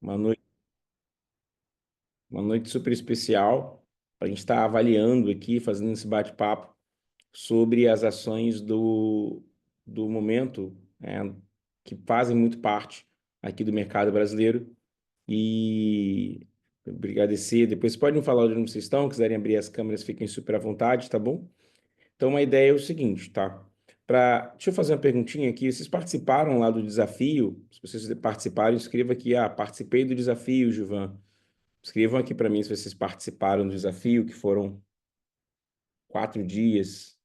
Uma noite, uma noite super especial para a gente estar avaliando aqui, fazendo esse bate-papo sobre as ações do momento, que fazem muito parte aqui do mercado brasileiro. E agradecer. Depois podem falar de onde vocês estão, quiserem abrir as câmeras, fiquem super à vontade, tá bom? Então a ideia é o seguinte, tá? Deixa eu fazer uma perguntinha aqui. Vocês participaram lá do desafio? Se vocês participaram, escreva aqui, participei do desafio, Gilvan. Escrevam aqui para mim se vocês participaram do desafio, que foram 4 dias,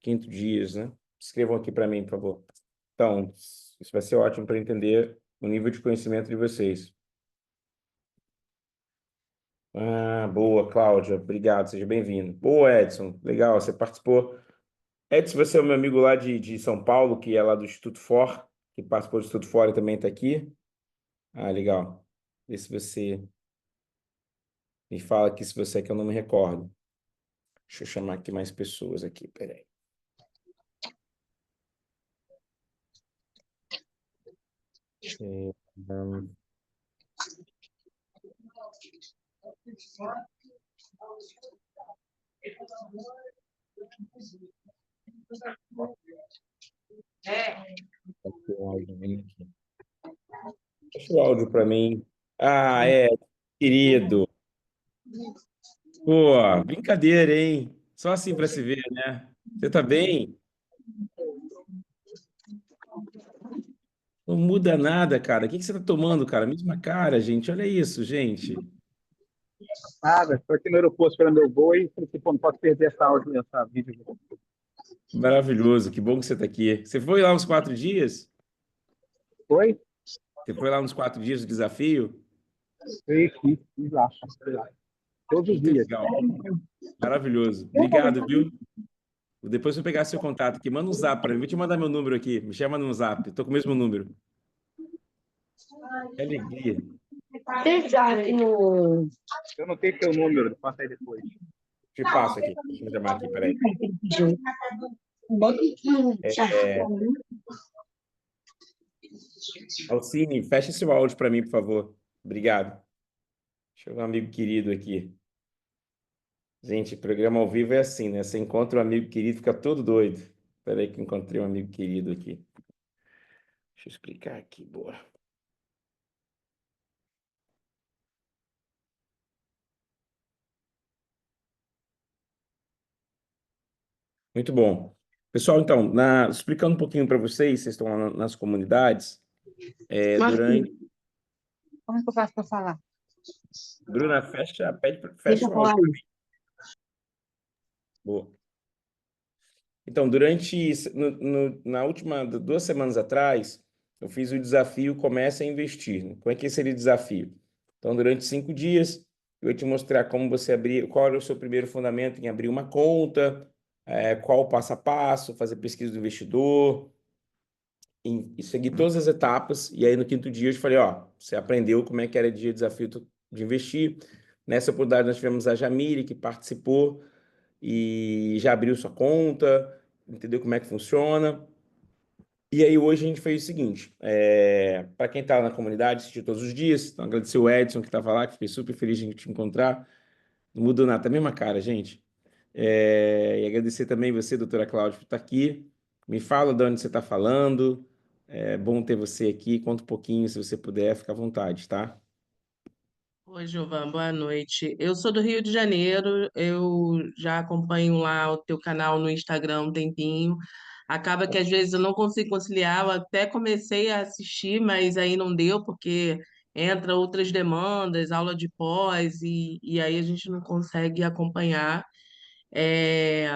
5 dias, né? Escrevam aqui para mim, por favor. Então, isso vai ser ótimo para entender o nível de conhecimento de vocês. Ah, boa, Cláudia. Obrigado, seja bem-vindo. Boa, Edson. Legal, você participou. Edson, você é o meu amigo lá de São Paulo, que é lá do Instituto For, que participou do Instituto For e também está aqui. Ah, legal. Vê se você me fala aqui se você é que eu não me recordo. Deixa eu chamar aqui mais pessoas aqui, peraí. É, hum, aqui o áudio vem aqui. Deixa o áudio para mim. Ah, querido. Pô, brincadeira, hein? Só assim para se ver, né? Você tá bem? Não muda nada, cara. O que que você tá tomando, cara? Mesma cara, gente. Olha isso, gente. Nada, estou aqui no aeroporto esperando meu voo e falei assim, pô, não posso perder essa áudio, essa vídeo. Maravilhoso. Que bom que você tá aqui. Você foi lá uns 4 dias? Foi? Você foi lá uns 4 dias do desafio? Fiz lá. Todos os Muito dias. legal. Maravilhoso. Obrigado, viu? Depois eu vou pegar seu contato aqui. Manda um zap para mim. Vou te mandar meu número aqui. Me chama no zap. Tô com o mesmo número. Que alegria. Exato. Eu não tenho teu número, passa aí depois. Te passo aqui. Deixa eu chamar aqui, peraí. É, Alcine, fecha esse áudio para mim, por favor. Obrigado. Deixa eu ver um amigo querido aqui. Gente, programa ao vivo é assim, né? Você encontra um amigo querido, fica todo doido. Peraí que eu encontrei um amigo querido aqui. Deixa eu explicar aqui, boa. Muito bom. Pessoal, então, explicando um pouquinho para vocês, vocês estão lá nas comunidades, Marquinhos, durante... como é que eu faço para falar? Bruna, Deixa fecha eu o falar áudio. aí. Boa. Então, na última 2 semanas atrás, eu fiz o desafio Comece a Investir, né? Como é que seria o desafio? Então, durante 5 dias, eu ia te mostrar como você abrir, qual era o seu primeiro fundamento em abrir uma conta, qual o passo a passo, fazer pesquisa do investidor, e seguir todas as etapas. E aí, no quinto dia, eu te falei, ó, você aprendeu como é que era dia desafio de investir. Nessa oportunidade, nós tivemos a Jamile, que participou e já abriu sua conta, entendeu como é que funciona. E aí hoje a gente fez o seguinte, para quem está na comunidade, assistiu todos os dias, então agradecer o Edson que estava lá, que fiquei super feliz de te encontrar. Não mudou nada, tá a mesma cara, gente. E agradecer também você, doutora Cláudia, por estar aqui. Me fala de onde você está falando. É bom ter você aqui. Conta um pouquinho, se você puder, fica à vontade, tá? Oi, Giovana, boa noite. Eu sou do Rio de Janeiro, eu já acompanho lá o teu canal no Instagram há um tempinho. Acaba que às vezes eu não consigo conciliar, eu até comecei a assistir, mas aí não deu, porque entra outras demandas, aula de pós, e aí a gente não consegue acompanhar. É,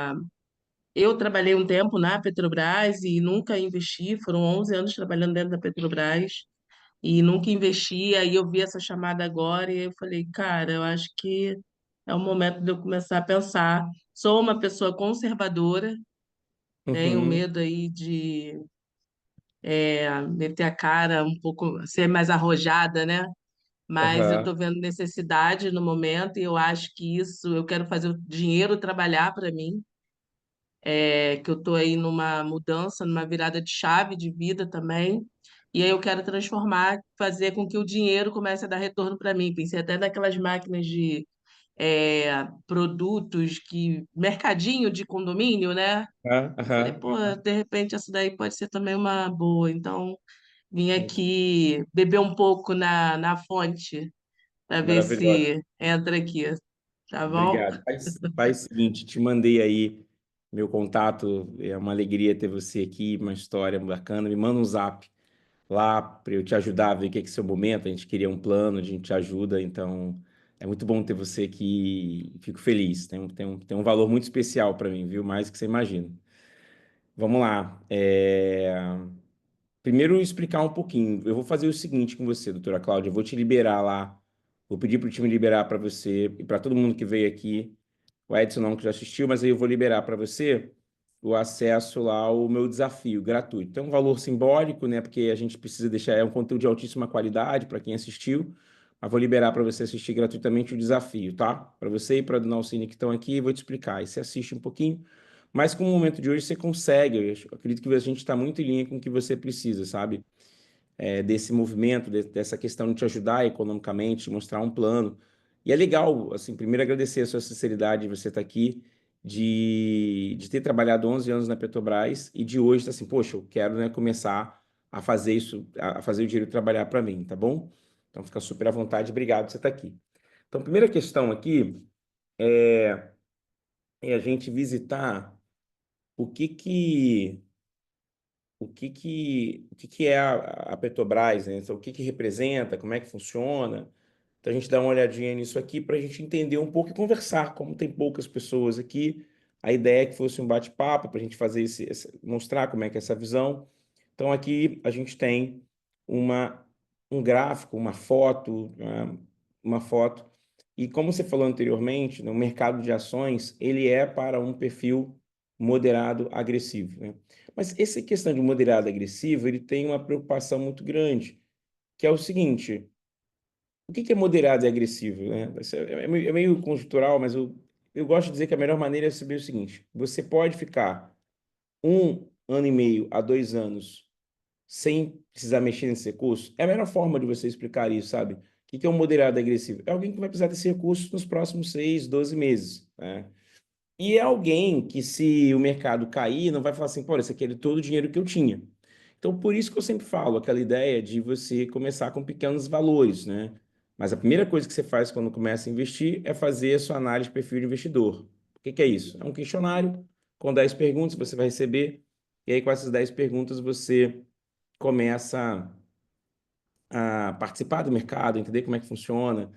Eu trabalhei um tempo na Petrobras e nunca investi, foram 11 anos trabalhando dentro da Petrobras e nunca investi. Aí eu vi essa chamada agora e eu falei, cara, eu acho que é o momento de eu começar a pensar. Sou uma pessoa conservadora, tenho Uhum, medo aí de meter a cara um pouco, ser mais arrojada, né? Mas eu estou aham, vendo necessidade no momento e eu acho que isso, eu quero fazer o dinheiro trabalhar para mim, que eu estou aí numa mudança, numa virada de chave de vida também. E aí eu quero transformar, fazer com que o dinheiro comece a dar retorno para mim. Pensei até naquelas máquinas de produtos que mercadinho de condomínio, né? Eu falei, Aham. pô, de repente essa daí pode ser também uma boa. Então, vim aqui beber um pouco na fonte para ver Maravilhoso. se entra aqui, tá bom? Obrigado. Faz o seguinte, te mandei aí meu contato, é uma alegria ter você aqui, uma história bacana. Me manda um zap lá para eu te ajudar a ver o que é seu momento. A gente queria um plano, a gente te ajuda, então é muito bom ter você aqui. Fico feliz. Tem um valor muito especial para mim, viu? Mais do que você imagina. Vamos lá. Primeiro, explicar um pouquinho. Eu vou fazer o seguinte com você, doutora Cláudia. Eu vou te liberar lá. Vou pedir para o time liberar para você e para todo mundo que veio aqui. O Edson não, que já assistiu, mas aí eu vou liberar para você o acesso lá ao meu desafio gratuito. Tem um valor simbólico, né? Porque a gente precisa deixar, é um conteúdo de altíssima qualidade para quem assistiu. Mas vou liberar para você assistir gratuitamente o desafio, tá? Para você e para a Dona Alcine que estão aqui, vou te explicar. Aí você assiste um pouquinho. Mas com o momento de hoje você consegue. Eu acredito que a gente está muito em linha com o que você precisa, sabe? Desse movimento, dessa questão de te ajudar economicamente, de mostrar um plano. E é legal, assim, primeiro agradecer a sua sinceridade de você estar aqui, de ter trabalhado 11 anos na Petrobras e de hoje estar assim, poxa, eu quero, né, começar a fazer isso, a fazer o dinheiro trabalhar para mim, tá bom? Então fica super à vontade, obrigado por você estar aqui. Então, a primeira questão aqui é a gente visitar o que que o que que é a Petrobras, né? Então, o que que representa, como é que funciona. Então, a gente dá uma olhadinha nisso aqui para a gente entender um pouco e conversar. Como tem poucas pessoas aqui, a ideia é que fosse um bate-papo para a gente fazer mostrar como é que é essa visão. Então, aqui a gente tem uma, um gráfico, uma foto, né? Uma foto. E como você falou anteriormente, no mercado de ações, ele é para um perfil moderado agressivo, né? Mas essa questão de moderado agressivo, ele tem uma preocupação muito grande, que é o seguinte: o que que é moderado e agressivo, né? É meio conjuntural, mas eu gosto de dizer que a melhor maneira é saber o seguinte: você pode ficar 1 ano e meio a 2 anos sem precisar mexer nesse recurso. É a melhor forma de você explicar isso, sabe? O que que é um moderado e agressivo? É alguém que vai precisar desse recurso nos próximos 6, 12 meses, né? E é alguém que, se o mercado cair, não vai falar assim, pô, esse aqui é todo o dinheiro que eu tinha. Então, por isso que eu sempre falo aquela ideia de você começar com pequenos valores, né? Mas a primeira coisa que você faz quando começa a investir é fazer a sua análise de perfil de investidor. O que que é isso? É um questionário com 10 perguntas que você vai receber, e aí com essas 10 perguntas você começa a participar do mercado, entender como é que funciona.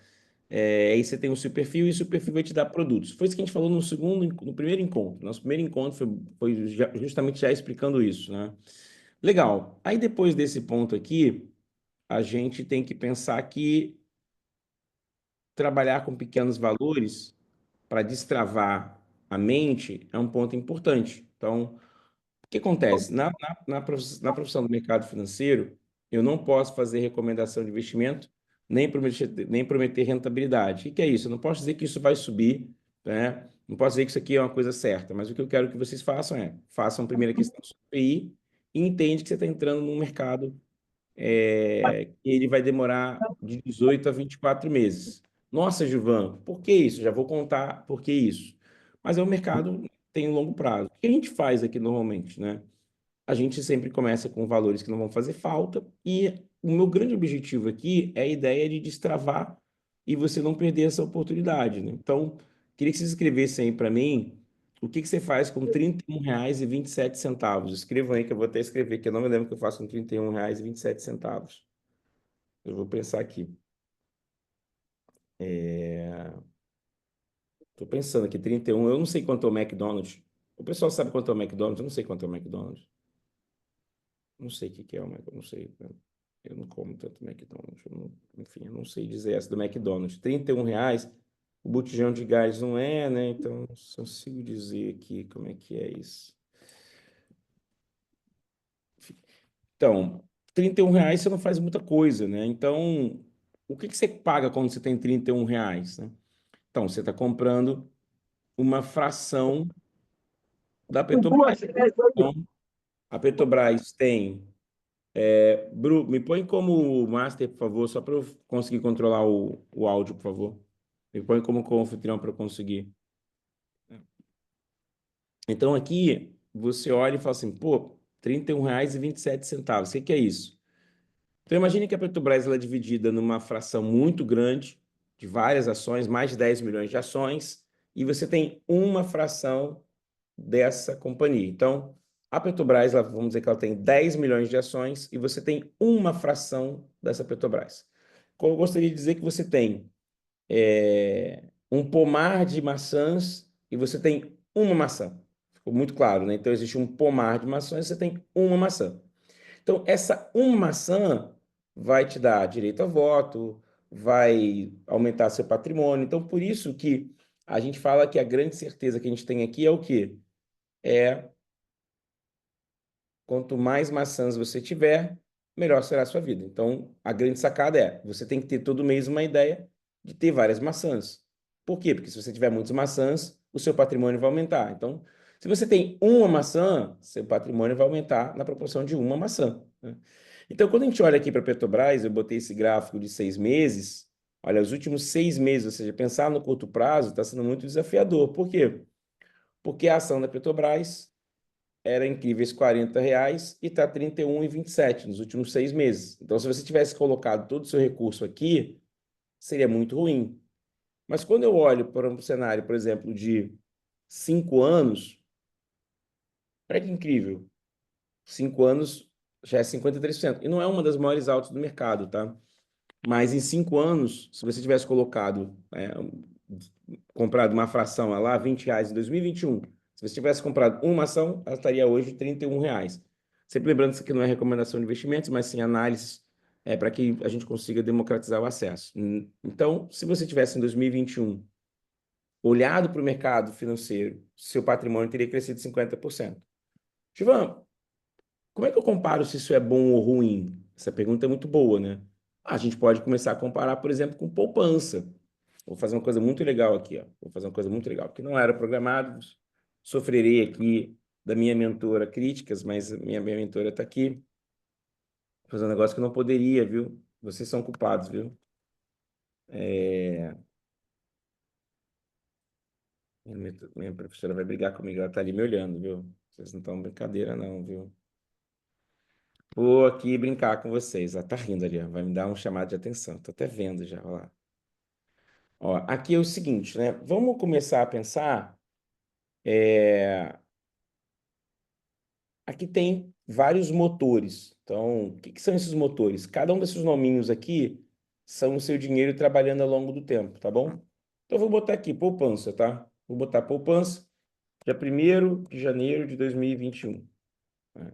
Aí você tem o seu perfil e o seu perfil vai te dar produtos. Foi isso que a gente falou no primeiro encontro. Nosso primeiro encontro foi justamente já explicando isso, né? Legal. Aí depois desse ponto aqui, a gente tem que pensar que trabalhar com pequenos valores para destravar a mente é um ponto importante. Então, o que acontece? Na profissão do mercado financeiro, eu não posso fazer recomendação de investimento, nem prometer rentabilidade. O que é isso? Eu não posso dizer que isso vai subir, né? Não posso dizer que isso aqui é uma coisa certa, mas o que eu quero que vocês façam façam a primeira questão sobre PI e entende que você está entrando num mercado que ele vai demorar de 18 a 24 meses. Nossa, Gilvan, por que isso? Já vou contar por que isso. Mas é um mercado que tem um longo prazo. O que a gente faz aqui normalmente, né? A gente sempre começa com valores que não vão fazer falta e o meu grande objetivo aqui é a ideia de destravar e você não perder essa oportunidade, né? Então, queria que vocês escrevessem aí para mim o que que você faz com R$ 31,27. Escrevam aí que eu vou até escrever, que eu não me lembro o que eu faço com R$ 31,27. Eu vou pensar aqui. Estou pensando aqui, 31, eu não sei quanto é o McDonald's. O pessoal sabe quanto é o McDonald's? Eu não sei quanto é o McDonald's. Não sei o que que é o McDonald's, não sei. Eu não como tanto McDonald's. Enfim, eu não sei dizer essa do McDonald's. R$ 31, o botijão de gás não é, né? Então, só consigo dizer aqui como é que é isso. Então, R$ 31 você não faz muita coisa, né? Então, o que que você paga quando você tem R$ 31, né? Então, você está comprando uma fração da Petrobras. Então, a Petrobras tem Bru, me põe como master, por favor, só para eu conseguir controlar o áudio, por favor. Me põe como anfitrião para eu conseguir. Então, aqui, você olha e fala assim, pô, R$ 31,27. O que é isso? Então, imagine que a Petrobras ela é dividida numa fração muito grande, de várias ações, mais de 10 milhões de ações, e você tem uma fração dessa companhia. Então, a Petrobras, vamos dizer que ela tem 10 milhões de ações e você tem uma fração dessa Petrobras. Como eu gostaria de dizer que você tem um pomar de maçãs e você tem uma maçã. Ficou muito claro, né? Então, existe um pomar de maçãs e você tem uma maçã. Então, essa uma maçã vai te dar direito a voto, vai aumentar seu patrimônio. Então, por isso que a gente fala que a grande certeza que a gente tem aqui é o quê? É quanto mais maçãs você tiver, melhor será a sua vida. Então, a grande sacada é, você tem que ter todo mês uma ideia de ter várias maçãs. Por quê? Porque se você tiver muitas maçãs, o seu patrimônio vai aumentar. Então, se você tem uma maçã, seu patrimônio vai aumentar na proporção de uma maçã, né? Então, quando a gente olha aqui para a Petrobras, eu botei esse gráfico de 6 meses. Olha, os últimos 6 meses, ou seja, pensar no curto prazo está sendo muito desafiador. Por quê? Porque a ação da Petrobras era incríveis R$ 40 e está R$ 31,27 nos últimos 6 meses. Então, se você tivesse colocado todo o seu recurso aqui, seria muito ruim. Mas quando eu olho para um cenário, por exemplo, de 5 anos, olha que incrível. 5 anos já é 53%. E não é uma das maiores altas do mercado, tá? Mas em 5 anos, se você tivesse colocado, comprado uma fração lá, R$ 20 em 2021, se você tivesse comprado uma ação, ela estaria hoje R$ 31. Sempre lembrando que isso aqui não é recomendação de investimentos, mas sim análise para que a gente consiga democratizar o acesso. Então, se você tivesse em 2021 olhado para o mercado financeiro, seu patrimônio teria crescido 50%. Givan, como é que eu comparo se isso é bom ou ruim? Essa pergunta é muito boa, né? A gente pode começar a comparar, por exemplo, com poupança. Vou fazer uma coisa muito legal aqui, ó. Vou fazer uma coisa muito legal, porque não era programado. Sofrerei aqui da minha mentora críticas, mas a minha mentora está aqui. Vou fazer um negócio que eu não poderia, viu? Vocês são culpados, viu? Minha professora vai brigar comigo, ela está ali me olhando, viu? Vocês não estão brincadeira, não, viu? Vou aqui brincar com vocês. Ela tá rindo ali, ó. Vai me dar um chamado de atenção. Tô até vendo já, ó lá. Ó, aqui é o seguinte, né? Vamos começar a pensar. Aqui tem vários motores. Então, o que que são esses motores? Cada um desses nominhos aqui são o seu dinheiro trabalhando ao longo do tempo, tá bom? Então, eu vou botar aqui poupança, tá? Vou botar poupança, dia 1º de janeiro de 2021. Né?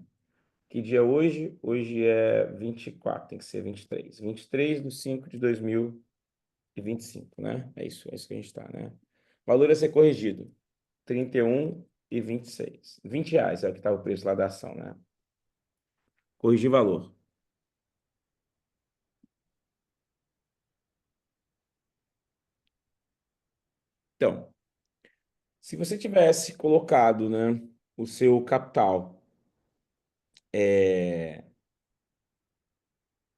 Que dia é hoje? Hoje é 24, tem que ser 23. 23/5/2025, né? É isso que a gente está, né? Valor a ser corrigido, 31,26. R$ 20 é o que está o preço lá da ação, né? Corrigir valor. Então, se você tivesse colocado, né, o seu capital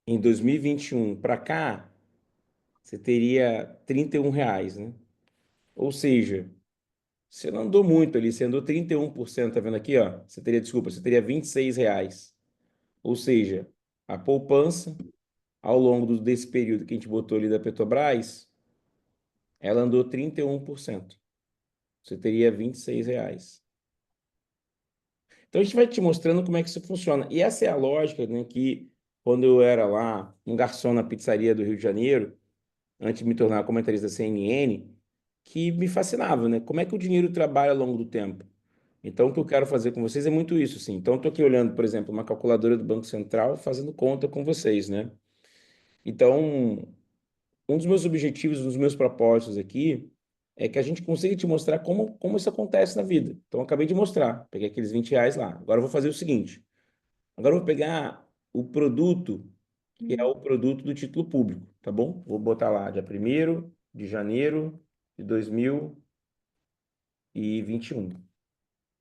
em 2021 para cá, você teria R$ 31, né? Ou seja, você não andou muito ali, você andou 31%, tá vendo aqui, ó? Você teria R$ 26. Ou seja, a poupança, ao longo desse período que a gente botou ali da Petrobras, ela andou 31%. Você teria R$ 26. Então, a gente vai te mostrando como é que isso funciona. E essa é a lógica, né, que quando eu era lá, um garçom na pizzaria do Rio de Janeiro, antes de me tornar comentarista da CNN, que me fascinava, né? Como é que o dinheiro trabalha ao longo do tempo? Então, o que eu quero fazer com vocês é muito isso, assim. Então, eu estou aqui olhando, por exemplo, uma calculadora do Banco Central, fazendo conta com vocês, né? Então, um dos meus objetivos, um dos meus propósitos aqui, é que a gente consiga te mostrar como isso acontece na vida. Então, eu acabei de mostrar, peguei aqueles R$ 20 lá. Agora, eu vou fazer o seguinte. Agora, eu vou pegar o produto, que é o produto do título público, tá bom? Vou botar lá, dia 1º de janeiro de 2021.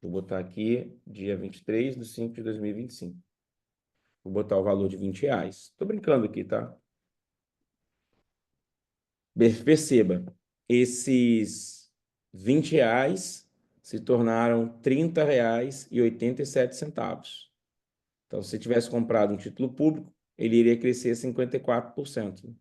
Vou botar aqui dia 23/5/2025. Vou botar o valor de R$ 20. Estou brincando aqui, tá? Perceba, esses R$ 20 se tornaram R$ 30,87. Então, se você tivesse comprado um título público, ele iria crescer 54%.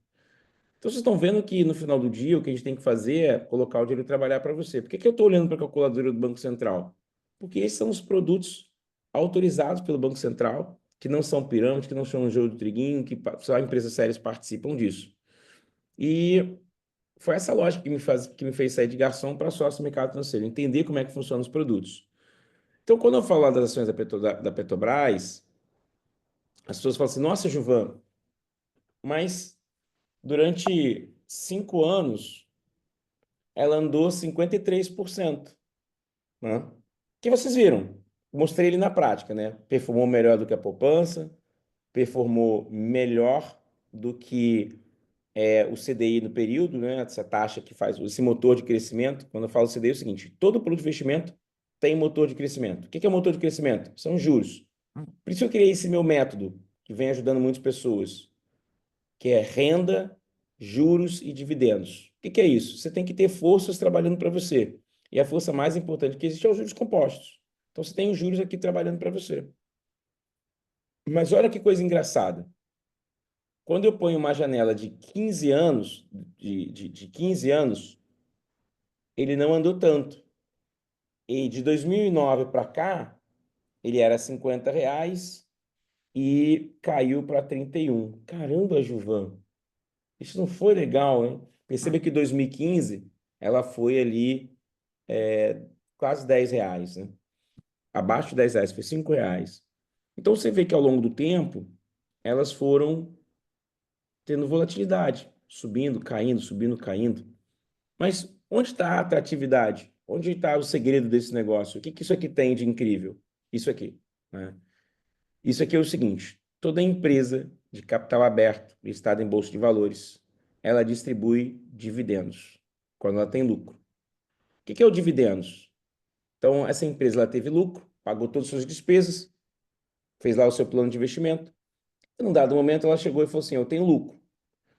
Então, vocês estão vendo que no final do dia o que a gente tem que fazer é colocar o dinheiro trabalhar para você. Por que eu estou olhando para a calculadora do Banco Central? Porque esses são os produtos autorizados pelo Banco Central, que não são pirâmide, que não são jogo do triguinho, que só empresas sérias participam disso. E foi essa lógica que me fez sair de garçom para sócio do mercado financeiro, entender como é que funcionam os produtos. Então, quando eu falo das ações da Petrobras, as pessoas falam assim, nossa, Gilvan, mas durante 5 anos ela andou 53%, né? O que vocês viram? Mostrei ele na prática, né? Performou melhor do que a poupança, performou melhor do que o CDI no período, né? Essa taxa que faz esse motor de crescimento. Quando eu falo CDI, é o seguinte: todo produto de investimento tem motor de crescimento. O que é motor de crescimento? São juros. Por isso que eu criei esse meu método, que vem ajudando muitas pessoas, que é renda, juros e dividendos. O que é isso? Você tem que ter forças trabalhando para você. E a força mais importante que existe é os juros compostos. Então, você tem os juros aqui trabalhando para você. Mas olha que coisa engraçada. Quando eu ponho uma janela de 15 anos, de 15 anos, ele não andou tanto. E de 2009 para cá, ele era R$ 50 e caiu para 31. Caramba, Gilvan, isso não foi legal, hein? Perceba que 2015 ela foi ali quase R$ 10, né? Abaixo de R$ 10, foi R$ 5. Então você vê que ao longo do tempo elas foram tendo volatilidade, subindo, caindo, subindo, caindo. Mas onde está a atratividade? Onde está o segredo desse negócio? O que isso aqui tem de incrível? Isso aqui, né? Isso aqui é o seguinte: toda empresa de capital aberto, listada em bolsa de valores, ela distribui dividendos quando ela tem lucro. O que é o dividendos? Então, essa empresa ela teve lucro, pagou todas as suas despesas, fez lá o seu plano de investimento, e num dado momento ela chegou e falou assim: eu tenho lucro.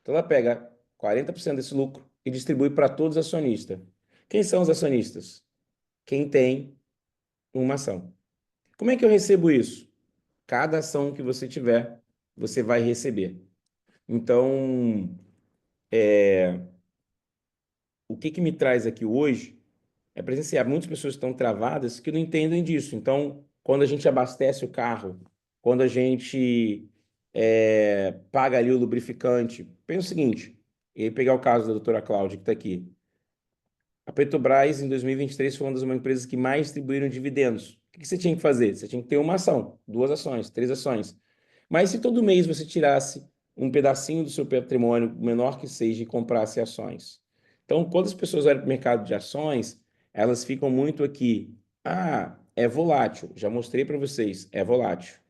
Então, ela pega 40% desse lucro e distribui para todos os acionistas. Quem são os acionistas? Quem tem uma ação. Como é que eu recebo isso? Cada ação que você tiver, você vai receber. Então, o que me traz aqui hoje é presenciar muitas pessoas que estão travadas que não entendem disso. Então, quando a gente abastece o carro, quando a gente paga ali o lubrificante, pensa o seguinte, e aí pegar o caso da doutora Cláudia, que está aqui. A Petrobras, em 2023, foi uma das empresas que mais distribuíram dividendos. O que você tinha que fazer? Você tinha que ter uma ação, 2 ações, 3 ações. Mas se todo mês você tirasse um pedacinho do seu patrimônio, menor que seja, e comprasse ações. Então, quando as pessoas olham para o mercado de ações, elas ficam muito aqui. Ah, é volátil. Já mostrei para vocês, é volátil.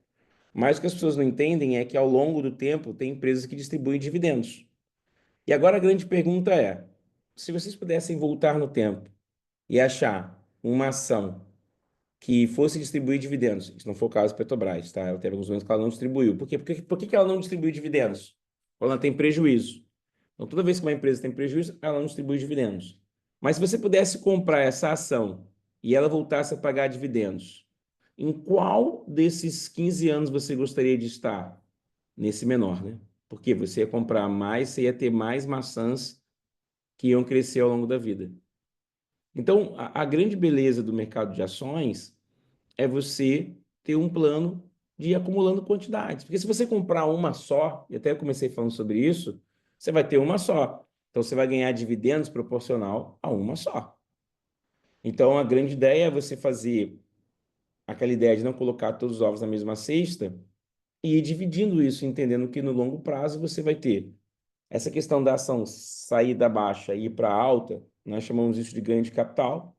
Mas o que as pessoas não entendem é que ao longo do tempo tem empresas que distribuem dividendos. E agora a grande pergunta é: se vocês pudessem voltar no tempo e achar uma ação que fosse distribuir dividendos, isso não foi o caso da Petrobras, tá? Ela teve alguns momentos que ela não distribuiu. Por que ela não distribui dividendos? Quando ela tem prejuízo. Então, toda vez que uma empresa tem prejuízo, ela não distribui dividendos. Mas se você pudesse comprar essa ação e ela voltasse a pagar dividendos, em qual desses 15 anos você gostaria de estar? Nesse menor, né? Porque você ia comprar mais, você ia ter mais maçãs que iam crescer ao longo da vida. Então, a grande beleza do mercado de ações é você ter um plano de ir acumulando quantidades. Porque se você comprar uma só, e até eu comecei falando sobre isso, você vai ter uma só. Então, você vai ganhar dividendos proporcional a uma só. Então, a grande ideia é você fazer aquela ideia de não colocar todos os ovos na mesma cesta e ir dividindo isso, entendendo que no longo prazo você vai ter essa questão da ação sair da baixa e ir para alta. Nós chamamos isso de ganho de capital,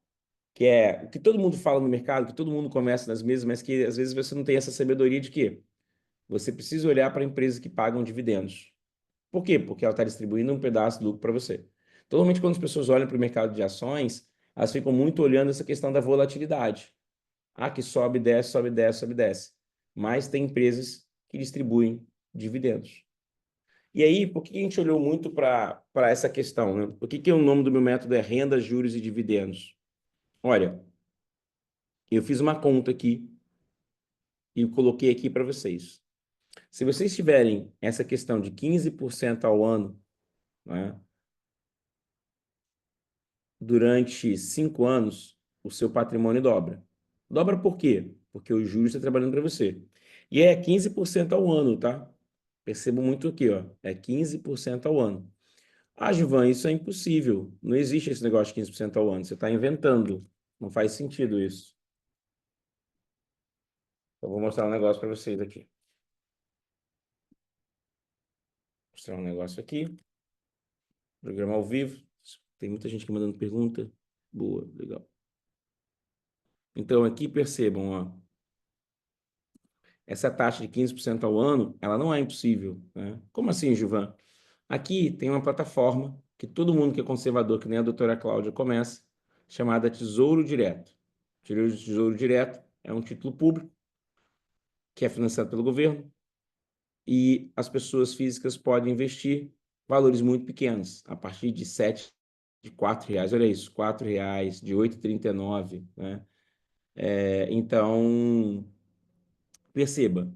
que é o que todo mundo fala no mercado, que todo mundo começa nas mesas, mas que às vezes você não tem essa sabedoria de que você precisa olhar para empresas que pagam dividendos. Por quê? Porque ela está distribuindo um pedaço do lucro para você. Então, normalmente, quando as pessoas olham para o mercado de ações, elas ficam muito olhando essa questão da volatilidade. Ah, que sobe, desce, sobe, desce, sobe, desce. Mas tem empresas que distribuem dividendos. E aí, por que a gente olhou muito para essa questão, né? Por que o nome do meu método é renda, juros e dividendos? Olha, eu fiz uma conta aqui e coloquei aqui para vocês. Se vocês tiverem essa questão de 15% ao ano, né, durante 5 anos, o seu patrimônio dobra. Dobra por quê? Porque o juros está trabalhando para você. E é 15% ao ano, tá? Percebo muito aqui, ó. É 15% ao ano. Ah, Gilvan, isso é impossível. Não existe esse negócio de 15% ao ano. Você está inventando. Não faz sentido isso. Eu vou mostrar um negócio para vocês aqui. Vou mostrar um negócio aqui. Programa ao vivo. Tem muita gente aqui mandando pergunta. Boa, legal. Então, aqui percebam, ó. Essa taxa de 15% ao ano, ela não é impossível, né? Como assim, Gilvan? Aqui tem uma plataforma que todo mundo que é conservador, que nem a doutora Cláudia, começa, chamada Tesouro Direto. Tesouro Direto é um título público que é financiado pelo governo e as pessoas físicas podem investir valores muito pequenos, a partir de 7, de R$ 4, olha isso, R$ 4, de 8,39, né? Então, perceba,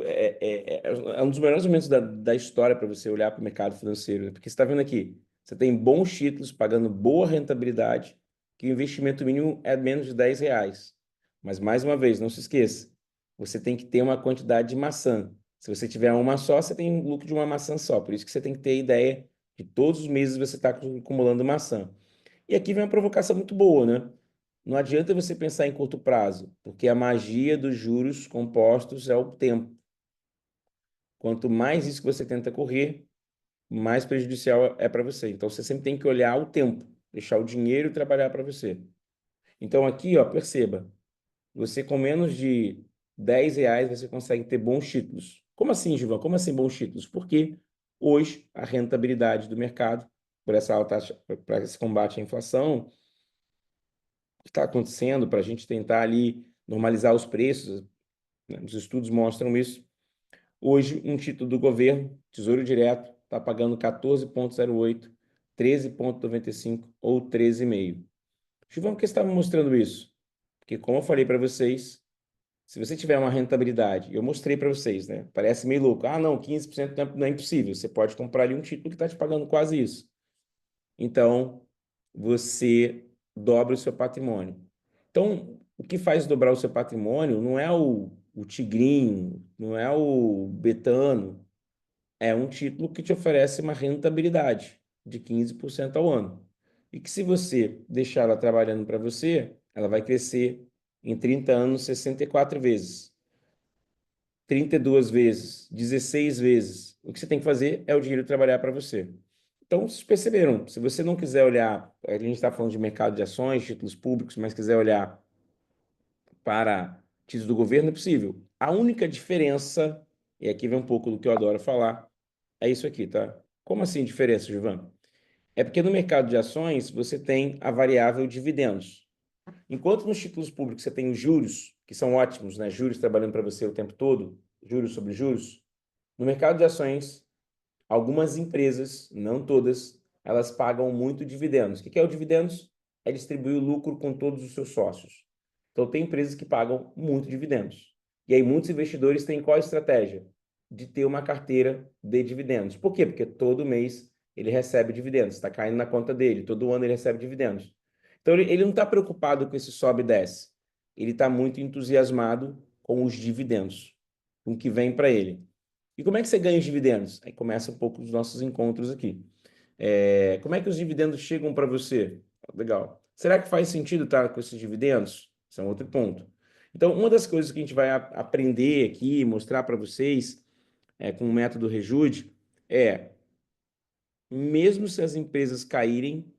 é um dos melhores momentos da história para você olhar para o mercado financeiro, né? Porque você está vendo aqui, você tem bons títulos pagando boa rentabilidade, que o investimento mínimo é menos de R$ 10. Mas, mais uma vez, não se esqueça, você tem que ter uma quantidade de maçã. Se você tiver uma só, você tem um lucro de uma maçã só. Por isso que você tem que ter a ideia de todos os meses você está acumulando maçã. E aqui vem uma provocação muito boa, né? Não adianta você pensar em curto prazo, porque a magia dos juros compostos é o tempo. Quanto mais isso que você tenta correr, mais prejudicial é para você. Então, você sempre tem que olhar o tempo, deixar o dinheiro trabalhar para você. Então, aqui, ó, perceba, você com menos de R$ 10, você consegue ter bons títulos. Como assim, Gilvan? Como assim bons títulos? Porque hoje a rentabilidade do mercado, por essa alta taxa, para esse combate à inflação, que está acontecendo, para a gente tentar ali normalizar os preços, né? Os estudos mostram isso. Hoje, um título do governo, Tesouro Direto, está pagando 14,08, 13,95 ou 13,5. Gilvan, por que você está me mostrando isso? Porque, como eu falei para vocês, se você tiver uma rentabilidade, eu mostrei para vocês, né? Parece meio louco. Ah, não, 15% não é impossível. Você pode comprar ali um título que está te pagando quase isso. Então, você dobra o seu patrimônio. Então, o que faz dobrar o seu patrimônio não é o tigrinho, não é o betano, é um título que te oferece uma rentabilidade de 15% ao ano. E que se você deixar ela trabalhando para você, ela vai crescer em 30 anos 64 vezes, 32 vezes, 16 vezes. O que você tem que fazer é o dinheiro trabalhar para você. Então, vocês perceberam, se você não quiser olhar, a gente está falando de mercado de ações, títulos públicos, mas quiser olhar para títulos do governo, é possível. A única diferença, e aqui vem um pouco do que eu adoro falar, é isso aqui, tá? Como assim diferença, Gilvan? É porque no mercado de ações você tem a variável dividendos. Enquanto nos títulos públicos você tem os juros, que são ótimos, né? Juros trabalhando para você o tempo todo, juros sobre juros. No mercado de ações, algumas empresas, não todas, elas pagam muito dividendos. O que é o dividendos? É distribuir o lucro com todos os seus sócios. Então, tem empresas que pagam muito dividendos. E aí, muitos investidores têm qual estratégia? De ter uma carteira de dividendos. Por quê? Porque todo mês ele recebe dividendos, está caindo na conta dele, todo ano ele recebe dividendos. Então, ele não está preocupado com esse sobe e desce. Ele está muito entusiasmado com os dividendos, com o que vem para ele. E como é que você ganha os dividendos? Aí começa um pouco os nossos encontros aqui. Como é que os dividendos chegam para você? Legal. Será que faz sentido estar com esses dividendos? Esse é um outro ponto. Então, uma das coisas que a gente vai aprender aqui, mostrar para vocês, com o método Rejude, é, mesmo se as empresas caírem,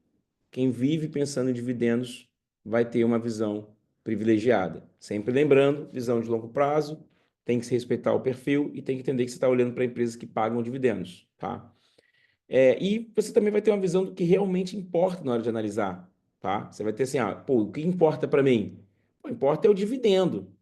quem vive pensando em dividendos vai ter uma visão privilegiada. Sempre lembrando, visão de longo prazo, tem que se respeitar o perfil e tem que entender que você está olhando para empresas que pagam dividendos, tá? E você também vai ter uma visão do que realmente importa na hora de analisar, tá? Você vai ter assim, pô, o que importa para mim? Pô, importa é o dividendo.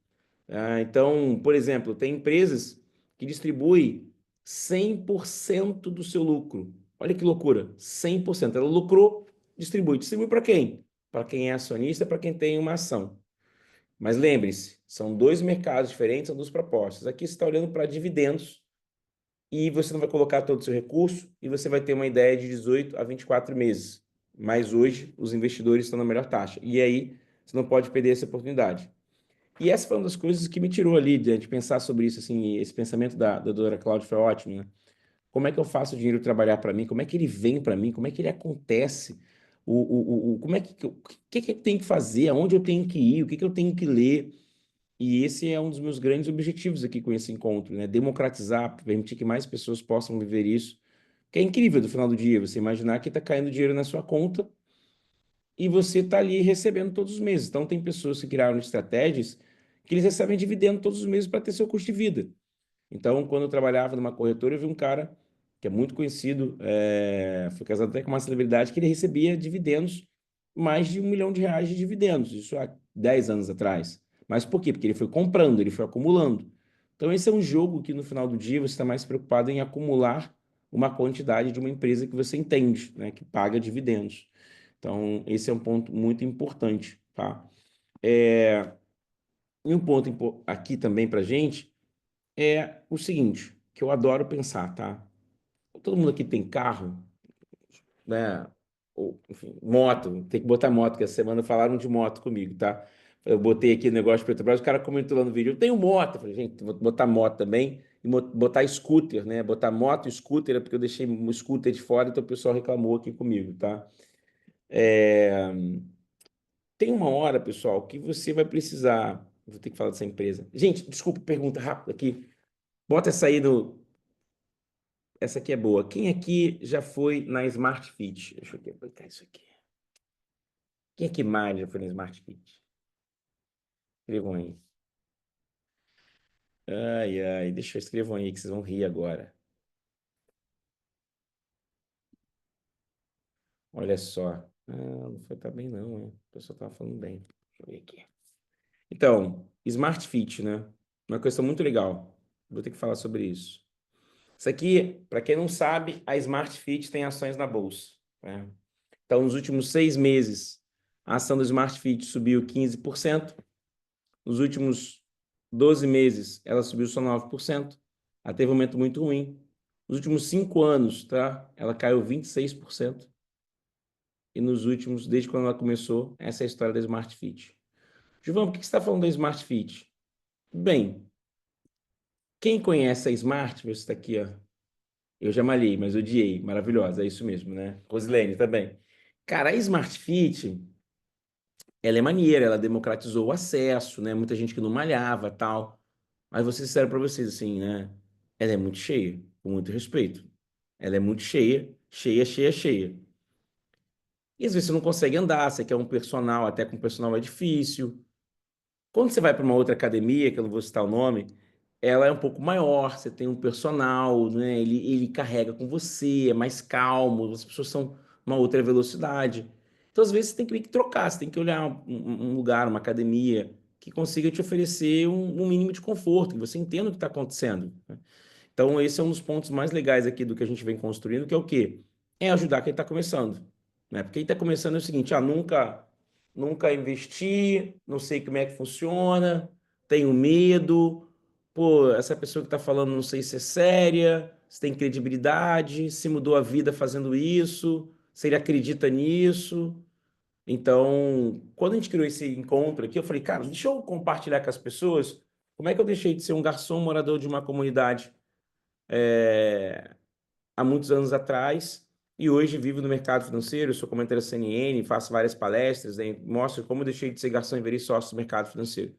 Então, por exemplo, tem empresas que distribuem 100% do seu lucro. Olha que loucura, 100%. Ela lucrou, distribui. Distribui para quem? Para quem é acionista, para quem tem uma ação. Mas lembre-se, são dois mercados diferentes, são duas propostas. Aqui você está olhando para dividendos e você não vai colocar todo o seu recurso e você vai ter uma ideia de 18 a 24 meses. Mas hoje os investidores estão na melhor taxa. E aí você não pode perder essa oportunidade. E essa foi uma das coisas que me tirou ali de pensar sobre isso, assim, esse pensamento da doutora Cláudia foi ótimo, né? Como é que eu faço o dinheiro trabalhar para mim? Como é que ele vem para mim? Como é que ele acontece? Como é que, o que eu tenho que fazer? Aonde eu tenho que ir? O que eu tenho que ler? E esse é um dos meus grandes objetivos aqui com esse encontro, né? Democratizar, permitir que mais pessoas possam viver isso. Que é incrível no final do dia, você imaginar que está caindo dinheiro na sua conta e você está ali recebendo todos os meses. Então, tem pessoas que criaram estratégias que eles recebem dividendo todos os meses para ter seu custo de vida. Então, quando eu trabalhava numa corretora, eu vi um cara que é muito conhecido, foi casado até com uma celebridade, que ele recebia dividendos, mais de R$ 1 milhão de dividendos, isso há 10 anos atrás. Mas por quê? Porque ele foi comprando, ele foi acumulando. Então, esse é um jogo que no final do dia você está mais preocupado em acumular uma quantidade de uma empresa que você entende, né, que paga dividendos. Então, esse é um ponto muito importante, tá? E um ponto aqui também para gente é o seguinte, que eu adoro pensar, tá? Todo mundo aqui tem carro, né? Ou, enfim, moto, tem que botar moto, que essa semana falaram de moto comigo, tá? Eu botei aqui o negócio de Petrobras, o cara comentou lá no vídeo, eu tenho moto. Eu falei, gente, vou botar moto também e botar scooter, né? Botar moto e scooter, é porque eu deixei o scooter de fora, então o pessoal reclamou aqui comigo, tá? Tem uma hora, pessoal, que você vai precisar. Vou ter que falar dessa empresa. Gente, desculpa, pergunta rápida aqui. Bota essa aí no. Essa aqui é boa. Quem aqui já foi na Smart Fit? Deixa eu botar isso aqui. Quem aqui mais já foi na Smart Fit? Escrevam aí. Ai, ai, deixa eu escrevam aí que vocês vão rir agora. Olha só. Ah, não foi tá bem não, né? O pessoal tava falando bem. Deixa eu ver aqui. Então, Smart Fit, né? Uma questão muito legal. Vou ter que falar sobre isso. Isso aqui, para quem não sabe, a Smart Fit tem ações na bolsa, né? Então, nos últimos 6 meses, a ação do Smart Fit subiu 15%. Nos últimos 12 meses, ela subiu só 9%. Ela teve um momento muito ruim. Nos últimos 5 anos, tá? Ela caiu 26%. E nos últimos, desde quando ela começou, essa é a história da Smart Fit. Gilvão, por que você está falando da Smart Fit? Bem, quem conhece a Smart, você está aqui, ó. Eu já malhei, mas odiei. Maravilhosa, é isso mesmo, né? Rosilene também. Cara, a Smart Fit, ela é maneira, ela democratizou o acesso, né? Muita gente que não malhava, tal. Mas vou ser sincero para vocês, assim, né? Ela é muito cheia, com muito respeito. Ela é muito cheia, cheia, cheia, cheia. E às vezes você não consegue andar, você quer um personal, até com personal é difícil. Quando você vai para uma outra academia, que eu não vou citar o nome, ela é um pouco maior, você tem um personal, né? Ele carrega com você, é mais calmo, as pessoas são uma outra velocidade. Então, às vezes, você tem que meio que trocar, você tem que olhar um lugar, uma academia, que consiga te oferecer um mínimo de conforto, que você entenda o que está acontecendo, né? Então, esse é um dos pontos mais legais aqui do que a gente vem construindo, que é o quê? É ajudar quem está começando, né? Porque quem está começando é o seguinte, nunca investi, não sei como é que funciona, tenho medo, pô, essa pessoa que está falando não sei se é séria, se tem credibilidade, se mudou a vida fazendo isso, se ele acredita nisso. Então, quando a gente criou esse encontro aqui, eu falei, cara, deixa eu compartilhar com as pessoas como é que eu deixei de ser um garçom morador de uma comunidade há muitos anos atrás e hoje vivo no mercado financeiro, sou comentarista CNN, faço várias palestras, né, mostro como eu deixei de ser garçom e virei sócio do mercado financeiro.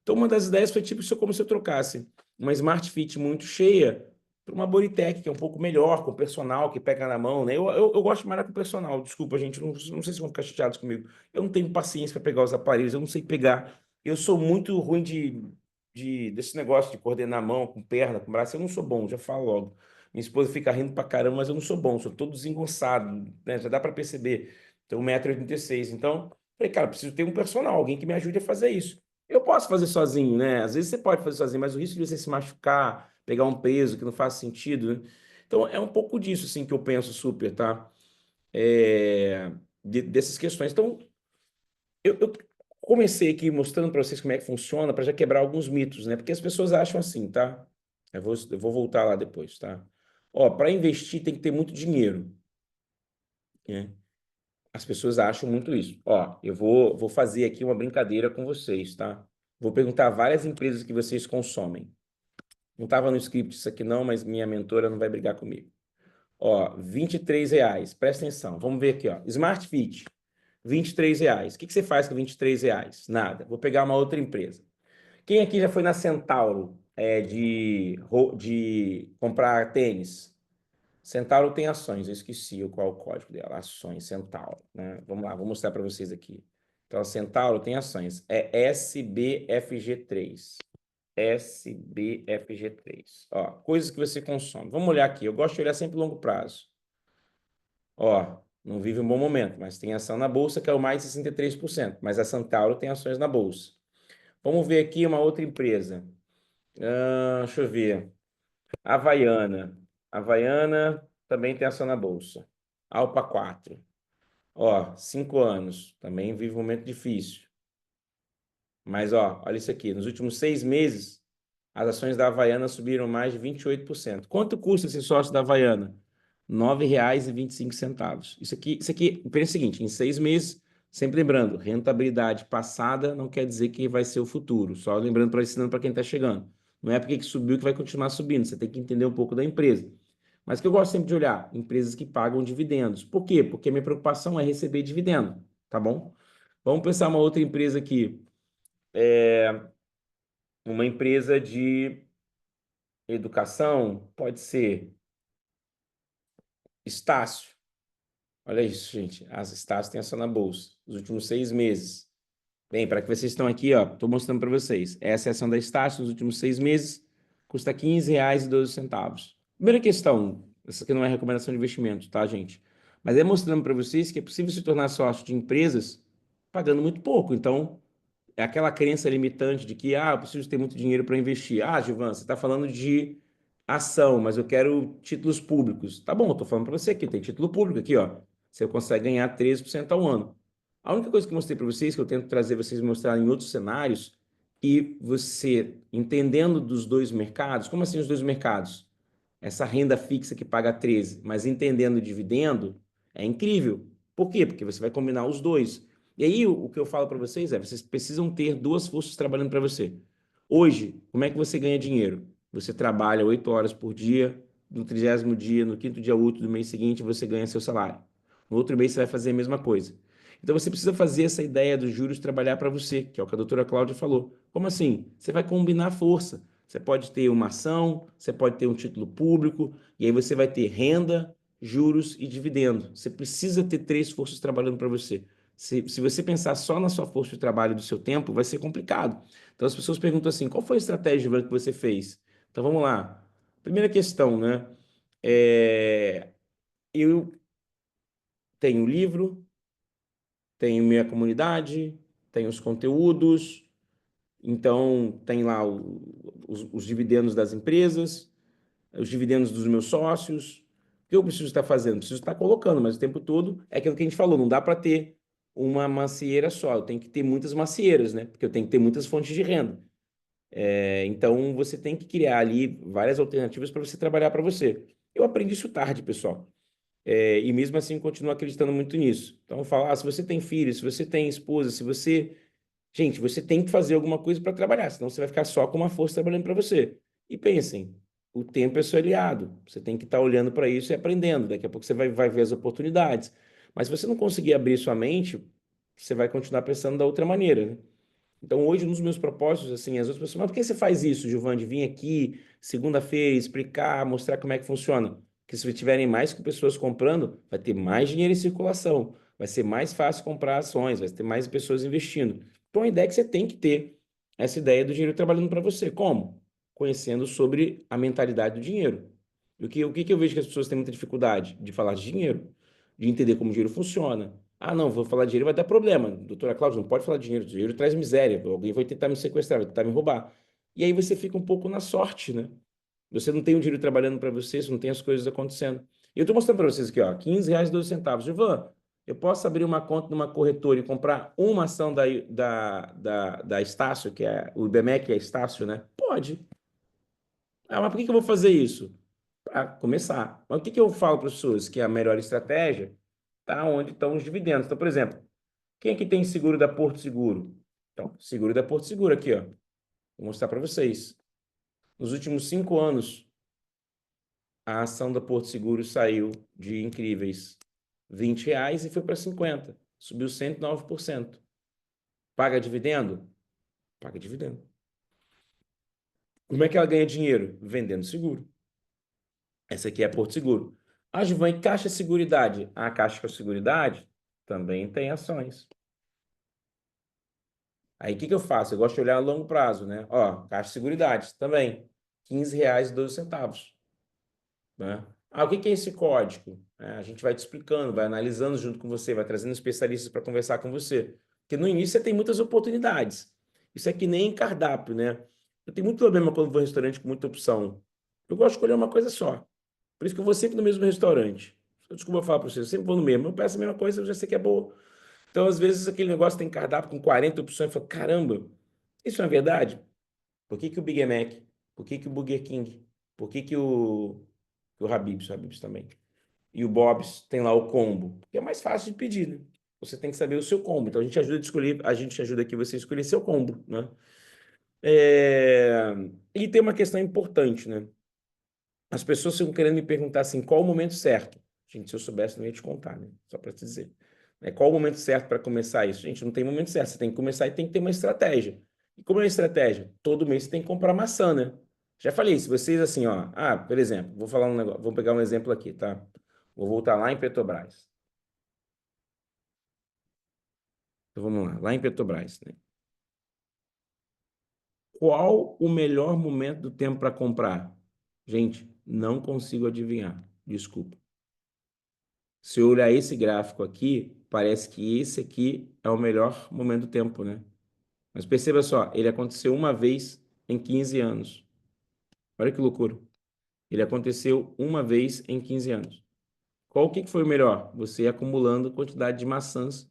Então, uma das ideias foi tipo como se eu trocasse uma Smart Fit muito cheia para uma Bodytech, que é um pouco melhor, com personal, que pega na mão, né? Eu gosto mais com personal, desculpa, gente, não sei se vão ficar chateados comigo. Eu não tenho paciência para pegar os aparelhos, eu não sei pegar. Eu sou muito ruim desse negócio de coordenar a mão, com perna, com braço, eu não sou bom, já falo logo. Minha esposa fica rindo pra caramba, mas eu não sou bom, sou todo desengonçado, né? Já dá para perceber. Tenho 1,86 m. Então, falei, cara, preciso ter um personal, alguém que me ajude a fazer isso. Eu posso fazer sozinho, né? Às vezes você pode fazer sozinho, mas o risco de você se machucar, pegar um peso que não faz sentido, né? Então, é um pouco disso, assim, que eu penso super, tá? Dessas questões. Então, eu comecei aqui mostrando para vocês como é que funciona, para já quebrar alguns mitos, né? Porque as pessoas acham assim, tá? Eu vou voltar lá depois, tá? Ó, para investir tem que ter muito dinheiro, né? As pessoas acham muito isso. Ó, eu vou fazer aqui uma brincadeira com vocês, tá? Vou perguntar várias empresas que vocês consomem. Não estava no script isso aqui não, mas minha mentora não vai brigar comigo. Ó, R$ 23. Presta atenção. Vamos ver aqui, ó. Smart Fit, R$ 23. O que que você faz com R$ 23? Nada. Vou pegar uma outra empresa. Quem aqui já foi na Centauro de comprar tênis? Centauro tem ações, eu esqueci qual é o código dela. Ações, Centauro, né? Vamos lá, vou mostrar para vocês aqui. Então, a Centauro tem ações. É SBFG3. SBFG3. Ó, coisas que você consome. Vamos olhar aqui. Eu gosto de olhar sempre longo prazo. Ó, não vive um bom momento, mas tem ação na bolsa que é o mais de 63%. Mas a Centauro tem ações na bolsa. Vamos ver aqui uma outra empresa. Deixa eu ver. Havaiana. Havaiana também tem ação na bolsa. Alpa 4. Ó, 5 anos. Também vive um momento difícil. Mas, ó, olha isso aqui. Nos últimos 6 meses, as ações da Havaiana subiram mais de 28%. Quanto custa esse sócio da Havaiana? R$ 9,25. Isso aqui, pensa o seguinte, em 6 meses, sempre lembrando, rentabilidade passada não quer dizer que vai ser o futuro. Só lembrando para ensinando para quem está chegando. Não é porque que subiu que vai continuar subindo. Você tem que entender um pouco da empresa. Mas que eu gosto sempre de olhar, empresas que pagam dividendos. Por quê? Porque a minha preocupação é receber dividendo, tá bom? Vamos pensar uma outra empresa aqui. Uma empresa de educação, pode ser Estácio. Olha isso, gente. As Estácio têm ação na bolsa nos últimos 6 meses. Bem, para que vocês estão aqui, ó, estou mostrando para vocês. Essa é a ação da Estácio nos últimos 6 meses, custa R$ 15,12. Primeira questão, essa aqui não é recomendação de investimento, tá, gente? Mas é mostrando para vocês que é possível se tornar sócio de empresas pagando muito pouco. Então, é aquela crença limitante de que, eu preciso ter muito dinheiro para investir. Gilvan, você está falando de ação, mas eu quero títulos públicos. Tá bom, eu estou falando para você aqui, tem título público aqui, ó. Você consegue ganhar 13% ao ano. A única coisa que eu mostrei para vocês, que eu tento trazer vocês mostrar em outros cenários, e você entendendo dos dois mercados, como assim os dois mercados? Essa renda fixa que paga 13, mas entendendo o dividendo, é incrível. Por quê? Porque você vai combinar os dois. E aí, o que eu falo para vocês é, vocês precisam ter duas forças trabalhando para você. Hoje, como é que você ganha dinheiro? Você trabalha 8 horas por dia, no 30º dia, no 5º dia útil do mês seguinte, você ganha seu salário. No outro mês, você vai fazer a mesma coisa. Então, você precisa fazer essa ideia dos juros trabalhar para você, que é o que a doutora Cláudia falou. Como assim? Você vai combinar força. Você pode ter uma ação, você pode ter um título público, e aí você vai ter renda, juros e dividendo. Você precisa ter 3 forças trabalhando para você. Se você pensar só na sua força de trabalho e do seu tempo, vai ser complicado. Então as pessoas perguntam assim: qual foi a estratégia, Ivan, que você fez? Então vamos lá. Primeira questão, né? Eu tenho livro, tenho minha comunidade, tenho os conteúdos, então tem lá os dividendos das empresas, os dividendos dos meus sócios. O que eu preciso estar fazendo? Preciso estar colocando, mas o tempo todo é aquilo que a gente falou, não dá para ter uma macieira só, eu tenho que ter muitas macieiras, né? Porque eu tenho que ter muitas fontes de renda. Então, você tem que criar ali várias alternativas para você trabalhar para você. Eu aprendi isso tarde, pessoal. E mesmo assim, continuo acreditando muito nisso. Então, eu falo, se você tem filho, se você tem esposa, se você... Gente, você tem que fazer alguma coisa para trabalhar, senão você vai ficar só com uma força trabalhando para você. E pensem, o tempo é seu aliado. Você tem que estar olhando para isso e aprendendo. Daqui a pouco você vai ver as oportunidades. Mas se você não conseguir abrir sua mente, você vai continuar pensando da outra maneira, né? Então, hoje, nos meus propósitos, assim, as outras pessoas, mas por que você faz isso, Giovanni, de vir aqui segunda-feira, explicar, mostrar como é que funciona? Porque se tiverem mais pessoas comprando, vai ter mais dinheiro em circulação, vai ser mais fácil comprar ações, vai ter mais pessoas investindo. Então, a ideia é que você tem que ter essa ideia do dinheiro trabalhando para você. Como? Conhecendo sobre a mentalidade do dinheiro. E o que eu vejo que as pessoas têm muita dificuldade? De falar de dinheiro, de entender como o dinheiro funciona, Ah, não, vou falar de dinheiro, vai dar problema. Doutora Cláudia, não pode falar de dinheiro. Dinheiro traz miséria. Alguém vai tentar me sequestrar, vai tentar me roubar. E aí você fica um pouco na sorte, né? Você não tem o dinheiro trabalhando para você não tem as coisas acontecendo. E eu estou mostrando para vocês aqui, ó, R$ 15,12. Ivan, eu posso abrir uma conta numa corretora e comprar uma ação da Estácio, que é o IBMEC, é Estácio, né? Pode. Ah, mas por que que eu vou fazer isso? Para começar. Mas o que que eu falo para as pessoas? Que a melhor estratégia está onde estão os dividendos. Então, por exemplo, quem aqui tem seguro da Porto Seguro? Então, seguro da Porto Seguro aqui, ó. Vou mostrar para vocês. Nos últimos 5 anos, a ação da Porto Seguro saiu de incríveis R$ 20 e foi para 50. Subiu 109%. Paga dividendo? Paga dividendo. Como é que ela ganha dinheiro? Vendendo seguro. Essa aqui é a Porto Seguro. A Givã e Caixa Seguridade. A Caixa Seguridade também tem ações. Aí o que que eu faço? Eu gosto de olhar a longo prazo, né? Ó, Caixa Seguridade também. R$ 15,12. Né? Ah, o que que é esse código? A gente vai te explicando, vai analisando junto com você, vai trazendo especialistas para conversar com você. Porque no início você tem muitas oportunidades. Isso é que nem cardápio, né? Eu tenho muito problema quando vou em restaurante com muita opção. Eu gosto de escolher uma coisa só. Por isso que eu vou sempre no mesmo restaurante. Desculpa falar para você, eu sempre vou no mesmo. Eu peço a mesma coisa, eu já sei que é boa. Então, às vezes, aquele negócio tem cardápio com 40 opções. Eu falo, caramba, isso é uma verdade? Por que que o Big Mac? Por que que o Burger King? Por que que o Habib's também? E o Bob's tem lá o combo, que é mais fácil de pedir, né? Você tem que saber o seu combo. Então, a gente ajuda a escolher, a gente ajuda aqui você a escolher seu combo, né? E tem uma questão importante, né? As pessoas ficam querendo me perguntar assim, qual o momento certo? Gente, se eu soubesse, não ia te contar, né? Só para te dizer. Qual o momento certo para começar isso? Gente, não tem momento certo. Você tem que começar e tem que ter uma estratégia. E como é a estratégia? Todo mês você tem que comprar maçã, né? Já falei, se vocês assim, ó, por exemplo, vou falar um negócio, vou pegar um exemplo aqui, tá? Vou voltar lá em Petrobras. Então vamos lá em Petrobras, né? Qual o melhor momento do tempo para comprar? Gente, não consigo adivinhar. Desculpa. Se eu olhar esse gráfico aqui, parece que esse aqui é o melhor momento do tempo, né? Mas perceba só, ele aconteceu uma vez em 15 anos. Olha que loucura. Ele aconteceu uma vez em 15 anos. Qual que foi o melhor? Você ir acumulando quantidade de maçãs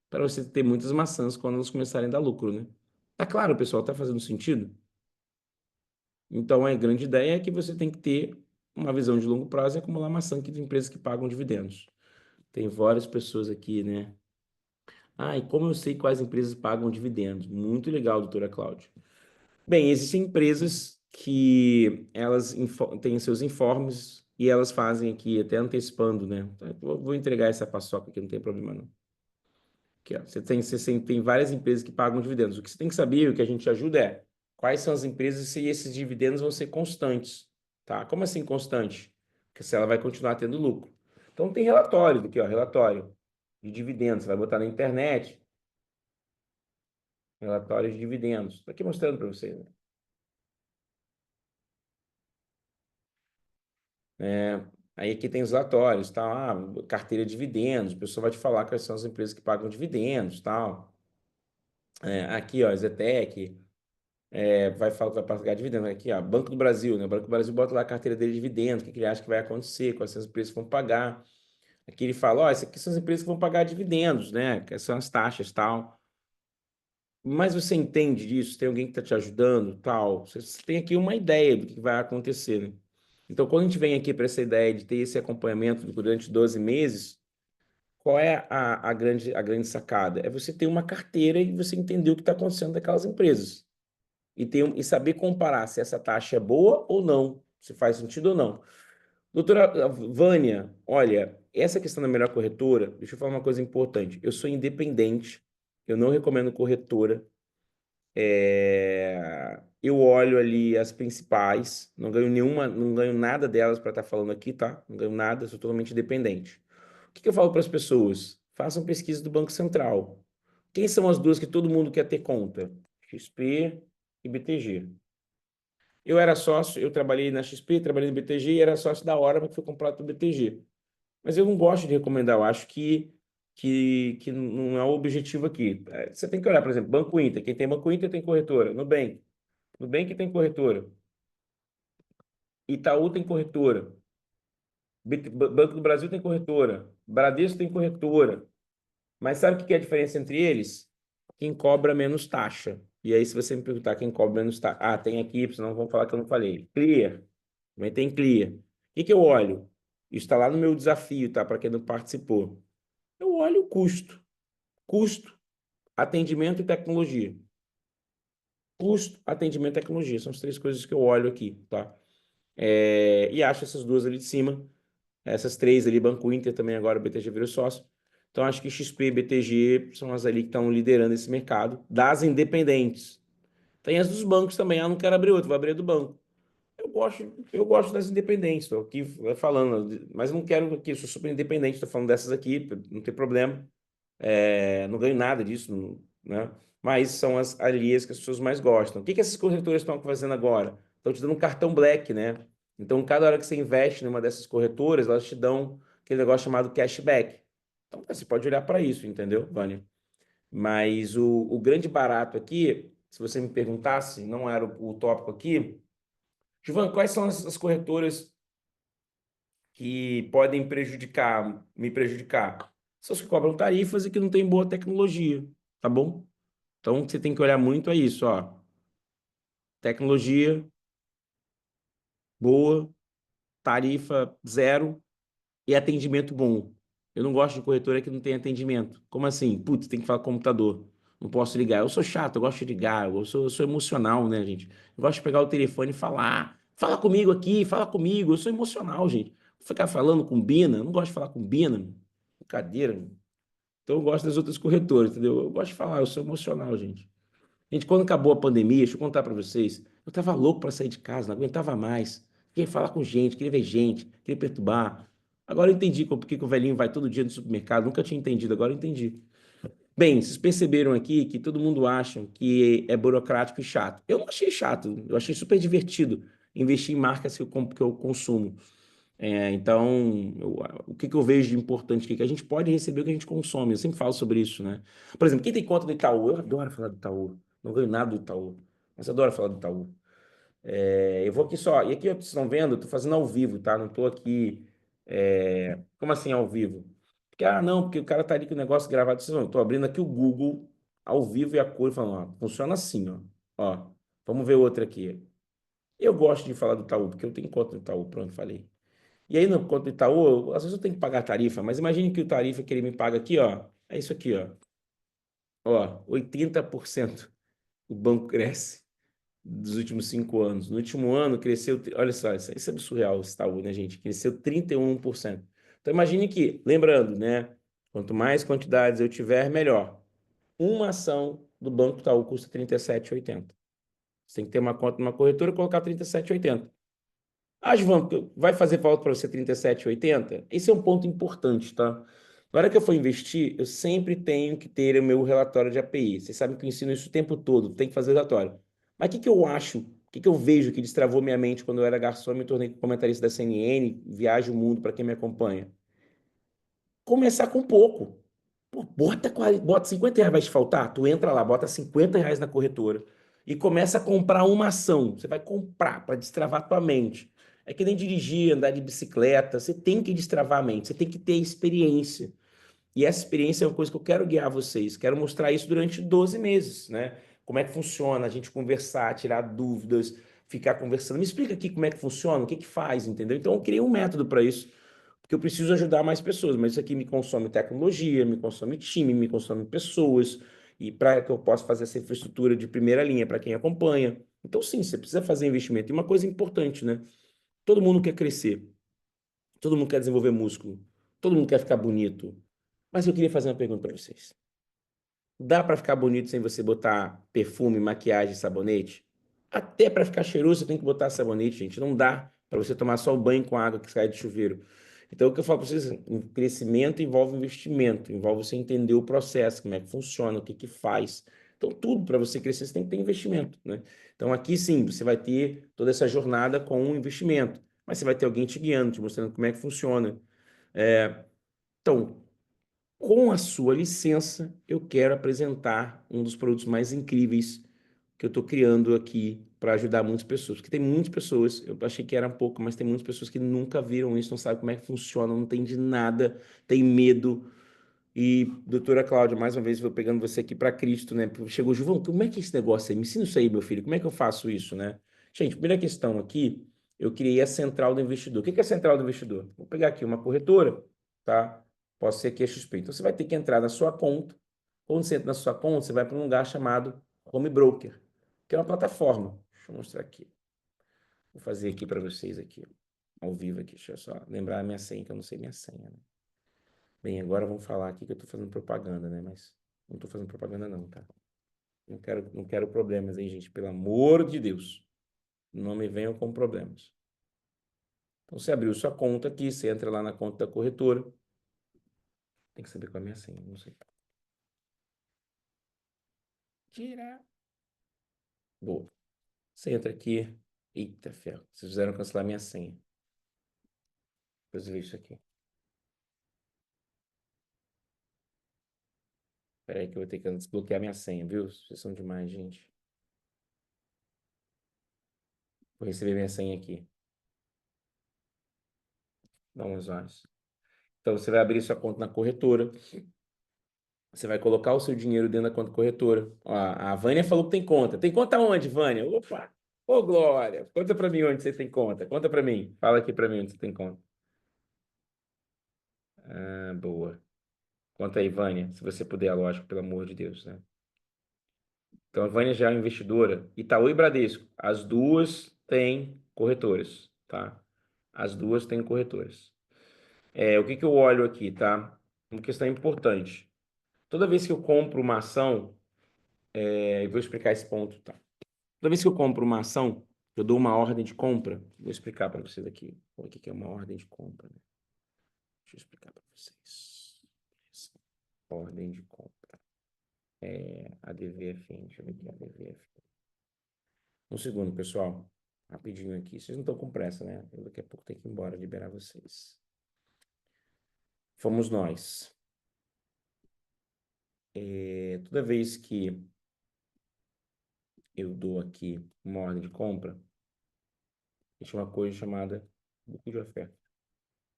para você ter muitas maçãs quando elas começarem a dar lucro, né? Tá claro, pessoal? Tá fazendo sentido? Então, a grande ideia é que você tem que ter uma visão de longo prazo e acumular maçã de empresas que pagam dividendos. Tem várias pessoas aqui, né? Ah, e como eu sei quais empresas pagam dividendos? Muito legal, doutora Cláudia. Bem, existem empresas que elas têm seus informes e elas fazem aqui, até antecipando, né? Vou entregar essa paçoca aqui, não tem problema não. Aqui, ó, você tem várias empresas que pagam dividendos. O que você tem que saber, o que a gente ajuda é quais são as empresas e se esses dividendos vão ser constantes, tá? Como assim constante? Porque se ela vai continuar tendo lucro. Então tem relatório aqui, ó, relatório de dividendos. Você vai botar na internet, relatório de dividendos. Estou aqui mostrando para vocês, né? Aí aqui tem os relatórios, tal, carteira de dividendos, o pessoal vai te falar quais são as empresas que pagam dividendos, tal. Aqui, ó, Zetec, vai falar que vai pagar dividendos. Aqui, ó, Banco do Brasil, né? O Banco do Brasil bota lá a carteira dele de dividendos, o que ele acha que vai acontecer, quais são as empresas que vão pagar. Aqui ele fala, ó, essas aqui são as empresas que vão pagar dividendos, né? Que são as taxas, tal. Mas você entende disso? Tem alguém que está te ajudando, tal? Você tem aqui uma ideia do que vai acontecer, né? Então, quando a gente vem aqui para essa ideia de ter esse acompanhamento durante 12 meses, qual é a grande sacada? É você ter uma carteira e você entender o que está acontecendo daquelas empresas. E saber comparar se essa taxa é boa ou não, se faz sentido ou não. Doutora Vânia, olha, essa questão da melhor corretora, deixa eu falar uma coisa importante. Eu sou independente, eu não recomendo corretora. Eu olho ali as principais, não ganho nenhuma, não ganho nada delas para estar falando aqui, tá? Não ganho nada, sou totalmente independente. O que que eu falo para as pessoas? Façam pesquisa do Banco Central. Quem são as duas que todo mundo quer ter conta? XP e BTG. Eu era sócio, eu trabalhei na XP, trabalhei no BTG e era sócio da hora, mas fui comprado pelo BTG. Mas eu não gosto de recomendar, eu acho que que não é o objetivo aqui. Você tem que olhar, por exemplo, Banco Inter. Quem tem Banco Inter tem corretora. Nubank. Nubank tem corretora. Itaú tem corretora. Banco do Brasil tem corretora. Bradesco tem corretora. Mas sabe o que é a diferença entre eles? Quem cobra menos taxa. E aí, se você me perguntar quem cobra menos taxa... Ah, tem aqui, senão vão falar que eu não falei. Clear. Também tem Clear. O que eu olho? Isso está lá no meu desafio, tá? Para quem não participou. Eu olho o custo. Custo, atendimento e tecnologia. Custo, atendimento e tecnologia. São as três coisas que eu olho aqui, tá? E acho essas duas ali de cima. Essas três ali, Banco Inter também agora, o BTG virou sócio. Então, acho que XP e BTG são as ali que estão liderando esse mercado, das independentes. Tem as dos bancos também. Ah, não quero abrir outro, vou abrir a do banco. Eu gosto das independentes, estou aqui falando, mas não quero aqui, eu sou super independente, estou falando dessas aqui, não tem problema. Não ganho nada disso, né? Mas são as alias que as pessoas mais gostam. O que essas corretoras estão fazendo agora? Estão te dando um cartão Black, né? Então, cada hora que você investe numa dessas corretoras, elas te dão aquele negócio chamado cashback. Então, você pode olhar para isso, entendeu, Vânia? Mas o grande barato aqui, se você me perguntasse, não era o tópico aqui, Givan, quais são as corretoras que podem me prejudicar? São as que cobram tarifas e que não têm boa tecnologia, tá bom? Então, você tem que olhar muito a isso, ó. Tecnologia boa, tarifa zero e atendimento bom. Eu não gosto de corretora que não tem atendimento. Como assim? Putz, tem que falar com o computador. Não posso ligar. Eu sou chato, eu gosto de ligar. Eu sou emocional, né, gente? Eu gosto de pegar o telefone e falar. Fala comigo aqui, fala comigo. Eu sou emocional, gente. Vou ficar falando com Bina. Eu não gosto de falar com Bina. Brincadeira. Então eu gosto das outras corretoras, entendeu? Eu gosto de falar, eu sou emocional, gente. Gente, quando acabou a pandemia, deixa eu contar para vocês, eu tava louco para sair de casa, não aguentava mais. Queria falar com gente, queria ver gente, queria perturbar. Agora eu entendi por que o velhinho vai todo dia no supermercado, nunca tinha entendido, agora eu entendi. Bem, vocês perceberam aqui que todo mundo acha que é burocrático e chato. Eu não achei chato, eu achei super divertido investir em marcas que eu consumo. Então, o que eu vejo de importante aqui? Que a gente pode receber o que a gente consome. Eu sempre falo sobre isso, né? Por exemplo, quem tem conta do Itaú? Eu adoro falar do Itaú. Não ganho nada do Itaú, mas adoro falar do Itaú. Eu vou aqui só. E aqui, vocês estão vendo, eu estou fazendo ao vivo, tá? Não estou aqui. Como assim ao vivo? Porque, não, porque o cara tá ali com o negócio gravado. Vocês vão, estou abrindo aqui o Google ao vivo e a cor, falando, ó, funciona assim, ó. Ó, vamos ver outra aqui. Eu gosto de falar do Itaú, porque eu tenho conta do Itaú, pronto, falei. E aí, no conta do Itaú, às vezes eu tenho que pagar a tarifa, mas imagine que o tarifa que ele me paga aqui, ó, é isso aqui, ó. Ó, 80% o banco cresce dos últimos 5 anos. No último ano, cresceu, olha só, isso é surreal, esse Itaú, né, gente? Cresceu 31%. Então, imagine que, lembrando, né, quanto mais quantidades eu tiver, melhor. Uma ação do Banco Itaú custa R$ 37,80. Você tem que ter uma conta numa corretora e colocar 37,80. João, vai fazer falta para você 37,80? Esse é um ponto importante, tá? Na hora que eu for investir, eu sempre tenho que ter o meu relatório de API. Vocês sabem que eu ensino isso o tempo todo, tem que fazer relatório. Mas o que eu acho, o que eu vejo que destravou minha mente quando eu era garçom e me tornei comentarista da CNN, viajo o mundo para quem me acompanha? Começar com pouco. Pô, bota R$ 50, vai te faltar? Tu entra lá, bota R$ 50 na corretora e começa a comprar uma ação. Você vai comprar para destravar tua mente. É que nem dirigir, andar de bicicleta. Você tem que destravar a mente, você tem que ter experiência. E essa experiência é uma coisa que eu quero guiar vocês. Quero mostrar isso durante 12 meses, né? Como é que funciona, a gente conversar, tirar dúvidas, ficar conversando. Me explica aqui como é que funciona, o que que faz, entendeu? Então eu criei um método para isso porque eu preciso ajudar mais pessoas, mas isso aqui me consome tecnologia, me consome time, me consome pessoas, e para que eu possa fazer essa infraestrutura de primeira linha para quem acompanha. Então, sim, você precisa fazer investimento. E uma coisa importante, né? Todo mundo quer crescer, todo mundo quer desenvolver músculo, todo mundo quer ficar bonito. Mas eu queria fazer uma pergunta para vocês. Dá para ficar bonito sem você botar perfume, maquiagem, sabonete? Até para ficar cheiroso você tem que botar sabonete, gente. Não dá para você tomar só o banho com água que sai do chuveiro. Então, o que eu falo para vocês, crescimento envolve investimento, envolve você entender o processo, como é que funciona, o que que faz. Então, tudo para você crescer, você tem que ter investimento, né? Então, aqui sim, você vai ter toda essa jornada com um investimento, mas você vai ter alguém te guiando, te mostrando como é que funciona. Então, Com a sua licença, eu quero apresentar um dos produtos mais incríveis que eu estou criando aqui para ajudar muitas pessoas. Porque tem muitas pessoas, eu achei que era pouco, mas tem muitas pessoas que nunca viram isso, não sabem como é que funciona, não tem de nada, tem medo. E, doutora Cláudia, mais uma vez, vou pegando você aqui para Cristo, né? Chegou, João, como é que é esse negócio aí? Me ensina isso aí, meu filho, como é que eu faço isso, né? Gente, primeira questão aqui, eu criei a central do investidor. O que é a central do investidor? Vou pegar aqui uma corretora, tá? Posso ser aqui a XP. Então, você vai ter que entrar na sua conta. Quando você entra na sua conta, você vai para um lugar chamado Home Broker, que é uma plataforma. Deixa eu mostrar aqui. Vou fazer aqui para vocês aqui, ao vivo aqui. Deixa eu só lembrar a minha senha, que eu não sei minha senha, né? Bem, agora vamos falar aqui que eu estou fazendo propaganda, né? Mas não estou fazendo propaganda não, tá? Não quero problemas, hein, gente? Pelo amor de Deus. Não me venham com problemas. Então, você abriu sua conta aqui, você entra lá na conta da corretora. Tem que saber qual é a minha senha, não sei. Tira. Boa. Você entra aqui. Eita, ferro. Vocês fizeram cancelar minha senha. Depois eu vejo isso aqui. Espera aí que eu vou ter que desbloquear minha senha, viu? Vocês são demais, gente. Vou receber minha senha aqui. Dá umas horas. Então, você vai abrir sua conta na corretora. Você vai colocar o seu dinheiro dentro da conta corretora. Ó, a Vânia falou que tem conta. Tem conta onde, Vânia? Opa! Ô, Glória! Conta pra mim onde você tem conta. Conta pra mim. Fala aqui pra mim onde você tem conta. Ah, boa. Conta aí, Vânia, se você puder, lógico, pelo amor de Deus, né? Então, a Vânia já é investidora. Itaú e Bradesco. As duas têm corretoras, tá? As duas têm corretoras. O que que eu olho aqui, tá? Uma questão importante. Toda vez que eu compro uma ação, eu vou explicar esse ponto, tá? Toda vez que eu compro uma ação, eu dou uma ordem de compra. Vou explicar para vocês aqui o que é uma ordem de compra, né? Deixa eu explicar para vocês. Ordem de compra. ADVFN, deixa eu ver aqui, ADVFN. Um segundo, pessoal. Rapidinho aqui. Vocês não estão com pressa, né? Eu daqui a pouco tenho que ir embora, liberar vocês. Fomos nós. Toda vez que eu dou aqui uma ordem de compra, existe uma coisa chamada book de oferta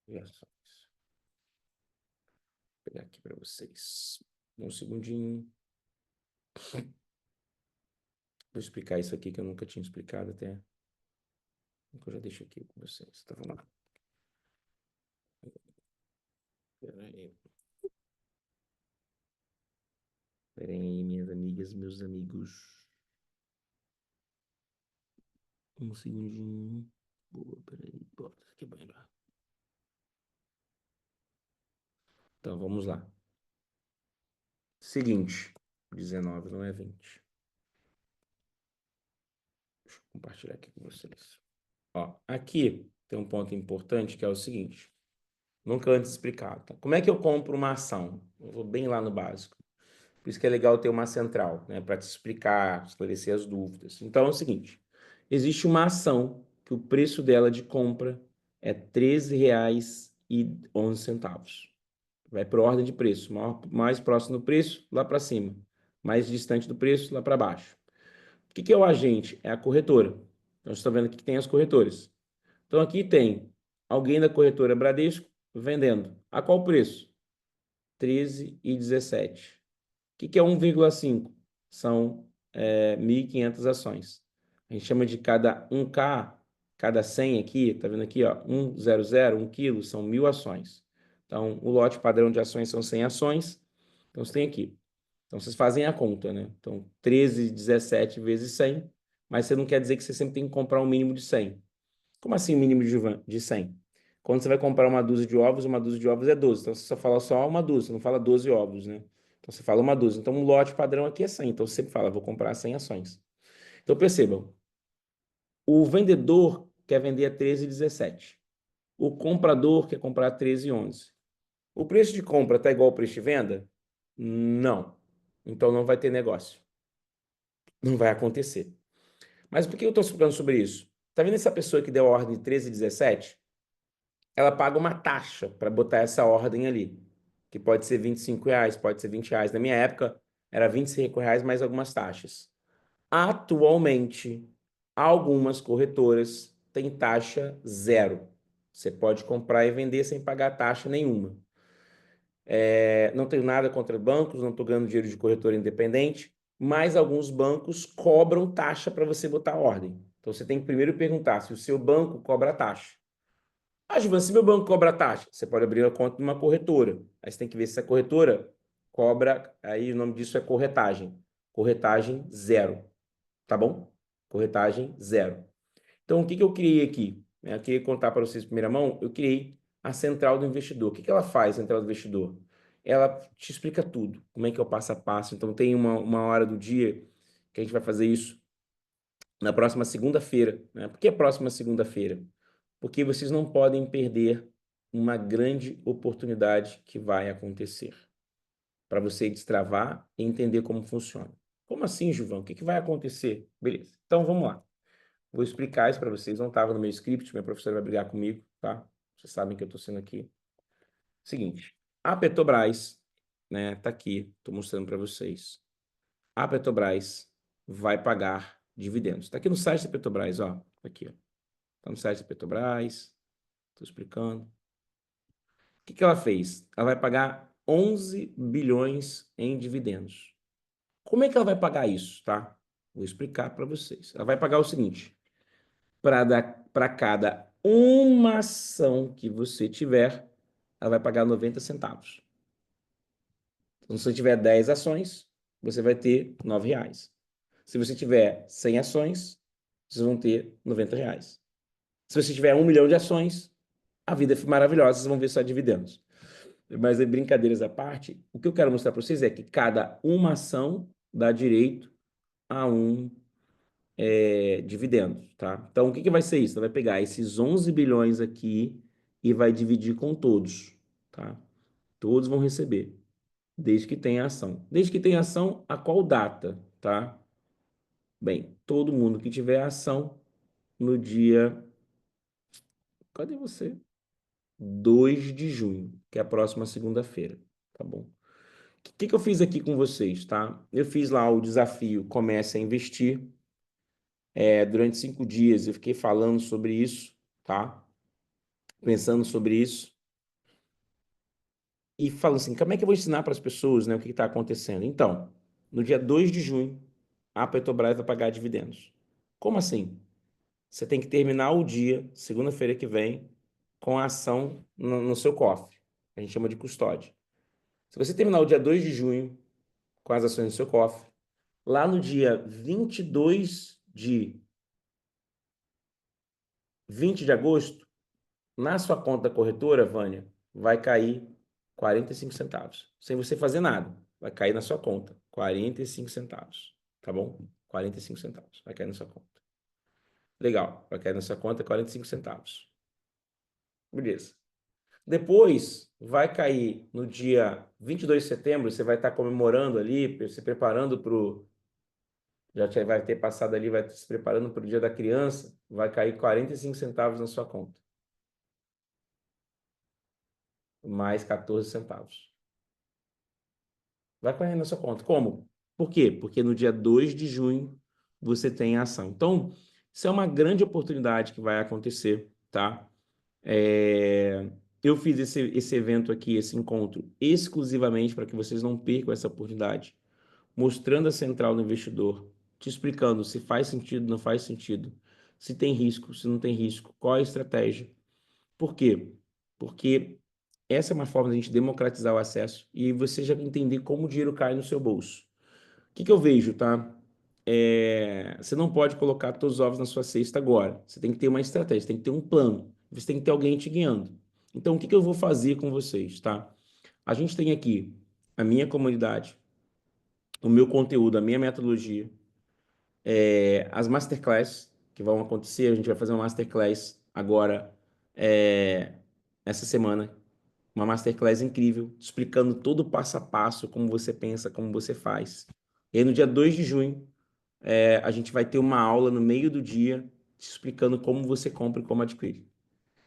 de ações. Vou pegar aqui para vocês. Um segundinho. Vou explicar isso aqui que eu nunca tinha explicado até. Eu já deixo aqui com vocês. Tá vendo? Pera aí, minhas amigas, meus amigos. Um segundinho. Boa, peraí. Bota isso aqui bem lá. Então, vamos lá. Seguinte. 19, não é 20. Deixa eu compartilhar aqui com vocês. Ó, aqui tem um ponto importante que é o seguinte. Nunca antes explicado. Tá? Como é que eu compro uma ação? Eu vou bem lá no básico. Por isso que é legal ter uma central, né? Para te explicar, esclarecer as dúvidas. Então é o seguinte. Existe uma ação que o preço dela de compra é R$ 13,11. Vai por ordem de preço. Mais próximo do preço, lá para cima. Mais distante do preço, lá para baixo. O que é o agente? É a corretora. Então, vocês estão vendo aqui que tem as corretoras. Então, aqui tem alguém da corretora Bradesco vendendo. A qual preço? R$ 13,17. O que é 1,5? São 1.500 ações. A gente chama de cada 1K, cada 100 aqui, tá vendo aqui, ó, 100, 1 quilo, são 1.000 ações. Então, o lote padrão de ações são 100 ações. Então, você tem aqui. Então, vocês fazem a conta, né? Então, 13,17 vezes 100, mas você não quer dizer que você sempre tem que comprar um mínimo de 100. Como assim um mínimo de 100? Quando você vai comprar uma dúzia de ovos é 12. Então, você só fala só uma dúzia, você não fala 12 ovos, né? Então, você fala uma dúzia. Então, um lote padrão aqui é 100. Então, você sempre fala, vou comprar 100 ações. Então, percebam. O vendedor quer vender a 13,17. O comprador quer comprar a 13,11. O preço de compra está igual ao preço de venda? Não. Então, não vai ter negócio. Não vai acontecer. Mas por que eu estou explicando sobre isso? Tá vendo essa pessoa que deu a ordem de 13,17? Ela paga uma taxa para botar essa ordem ali. que pode ser R$ 25, pode ser R$ 20. Na minha época, era R$ 25 mais algumas taxas. Atualmente, algumas corretoras têm taxa zero. Você pode comprar e vender sem pagar taxa nenhuma. Não tenho nada contra bancos, não estou ganhando dinheiro de corretora independente, mas alguns bancos cobram taxa para você botar ordem. Então, você tem que primeiro perguntar se o seu banco cobra taxa. Ah, Givan, se meu banco cobra taxa, você pode abrir a conta numa corretora. Aí você tem que ver se a corretora cobra, aí o nome disso é corretagem. Corretagem zero, tá bom? Corretagem zero. Então, o que eu criei aqui? Eu queria contar para vocês em primeira mão, eu criei a Central do Investidor. O que ela faz, a Central do Investidor? Ela te explica tudo, como é que é o passo a passo. Então, tem uma hora do dia que a gente vai fazer isso na próxima segunda-feira, né? Por que a próxima segunda-feira? Porque vocês não podem perder uma grande oportunidade que vai acontecer para você destravar e entender como funciona. Como assim, Gilvão? O que vai acontecer? Beleza. Então, vamos lá. Vou explicar isso para vocês. Não estava no meu script, minha professora vai brigar comigo, tá? Vocês sabem que eu estou sendo aqui. Seguinte, a Petrobras, né, tá aqui, estou mostrando para vocês. A Petrobras vai pagar dividendos. Está aqui no site da Petrobras, ó. Aqui, ó. Está no site da Petrobras. Estou explicando. O que ela fez? Ela vai pagar 11 bilhões em dividendos. Como é que ela vai pagar isso, tá? Vou explicar para vocês. Ela vai pagar o seguinte: para cada uma ação que você tiver, ela vai pagar 90 centavos. Então, se você tiver 10 ações, você vai ter R$ 9. Se você tiver 100 ações, vocês vão ter R$ 90. Se você tiver 1 milhão de ações, a vida é maravilhosa, vocês vão ver só dividendos. Mas, brincadeiras à parte, o que eu quero mostrar para vocês é que cada uma ação dá direito a um dividendo, tá? Então, o que vai ser isso? Você vai pegar esses 11 bilhões aqui e vai dividir com todos, tá? Todos vão receber, desde que tenha ação. Desde que tenha ação, a qual data, tá? Bem, todo mundo que tiver ação no dia... Cadê você? 2 de junho, que é a próxima segunda-feira, tá bom? O que eu fiz aqui com vocês, tá? Eu fiz lá o desafio Comece a Investir. Durante 5 dias eu fiquei falando sobre isso, tá? Pensando sobre isso. E falando assim, como é que eu vou ensinar para as pessoas, né, o que está acontecendo? Então, no dia 2 de junho, a Petrobras vai pagar dividendos. Como assim? Você tem que terminar o dia, segunda-feira que vem, com a ação no seu cofre. A gente chama de custódia. Se você terminar o dia 2 de junho com as ações no seu cofre, lá no dia 20 de agosto, na sua conta da corretora, Vânia, vai cair 45 centavos. Sem você fazer nada. Vai cair na sua conta. 45 centavos. Tá bom? 45 centavos. Vai cair na sua conta. Legal. Vai cair na sua conta 45 centavos. Beleza. Depois, vai cair no dia 22 de setembro, você vai estar comemorando ali, se preparando para o... Já vai ter passado ali, vai se preparando para o dia da criança, vai cair 45 centavos na sua conta. Mais 14 centavos. Vai cair na sua conta. Como? Por quê? Porque no dia 2 de junho você tem a ação. Então, isso é uma grande oportunidade que vai acontecer, tá? Eu fiz esse evento aqui, esse encontro, exclusivamente para que vocês não percam essa oportunidade, mostrando a central do investidor, te explicando se faz sentido, não faz sentido, se tem risco, se não tem risco, qual é a estratégia. Por quê? Porque essa é uma forma de a gente democratizar o acesso e você já entender como o dinheiro cai no seu bolso. O que eu vejo, tá? Você não pode colocar todos os ovos na sua cesta agora. Você tem que ter uma estratégia, tem que ter um plano. Você tem que ter alguém te guiando. Então, o que eu vou fazer com vocês, tá? A gente tem aqui a minha comunidade, o meu conteúdo, a minha metodologia, as masterclass que vão acontecer. A gente vai fazer uma masterclass agora, essa semana, uma masterclass incrível, explicando todo o passo a passo, como você pensa, como você faz. E aí, no dia 2 de junho, a gente vai ter uma aula no meio do dia, te explicando como você compra e como adquire.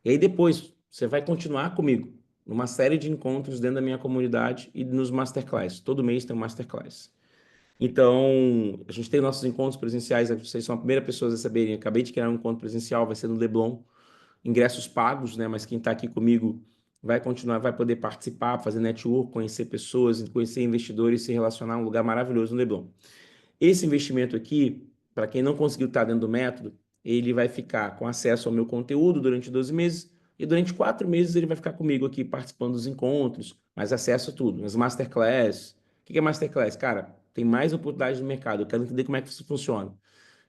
E aí depois, você vai continuar comigo. numa série de encontros dentro da minha comunidade e nos masterclass. Todo mês tem um masterclass. Então, a gente tem nossos encontros presenciais, vocês são a primeira pessoa a saberem. Acabei de criar um encontro presencial, vai ser no Leblon, ingressos pagos, né? Mas quem está aqui comigo vai continuar, vai poder participar, fazer network, conhecer pessoas, conhecer investidores, se relacionar, um lugar maravilhoso no Leblon. Esse investimento aqui, para quem não conseguiu estar dentro do método, ele vai ficar com acesso ao meu conteúdo durante 12 meses e durante 4 meses ele vai ficar comigo aqui participando dos encontros, mais acesso a tudo, as masterclass. O que é masterclass? Cara, tem mais oportunidades no mercado, eu quero entender como é que isso funciona.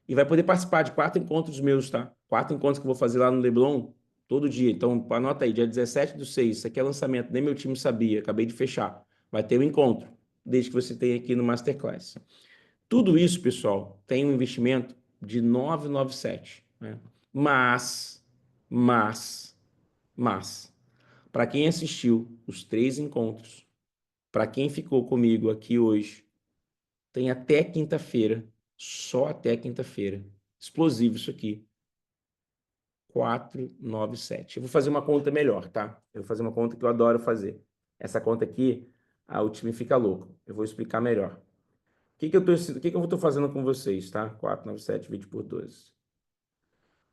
E vai poder participar de 4 encontros meus, tá? 4 encontros que eu vou fazer lá no Leblon todo dia. Então, anota aí, dia 17/6, isso aqui é lançamento, nem meu time sabia, acabei de fechar. Vai ter um encontro, desde que você tenha aqui no Masterclass. Tudo isso, pessoal, tem um investimento de 997, né? Mas, para quem assistiu os 3 encontros, para quem ficou comigo aqui hoje, tem até quinta-feira, só até quinta-feira. Explosivo isso aqui. 497. Eu vou fazer uma conta melhor, tá? Eu vou fazer uma conta que eu adoro fazer. Essa conta aqui, o time fica louco. Eu vou explicar melhor. O que que eu estou fazendo com vocês, tá? 497 divide por 12.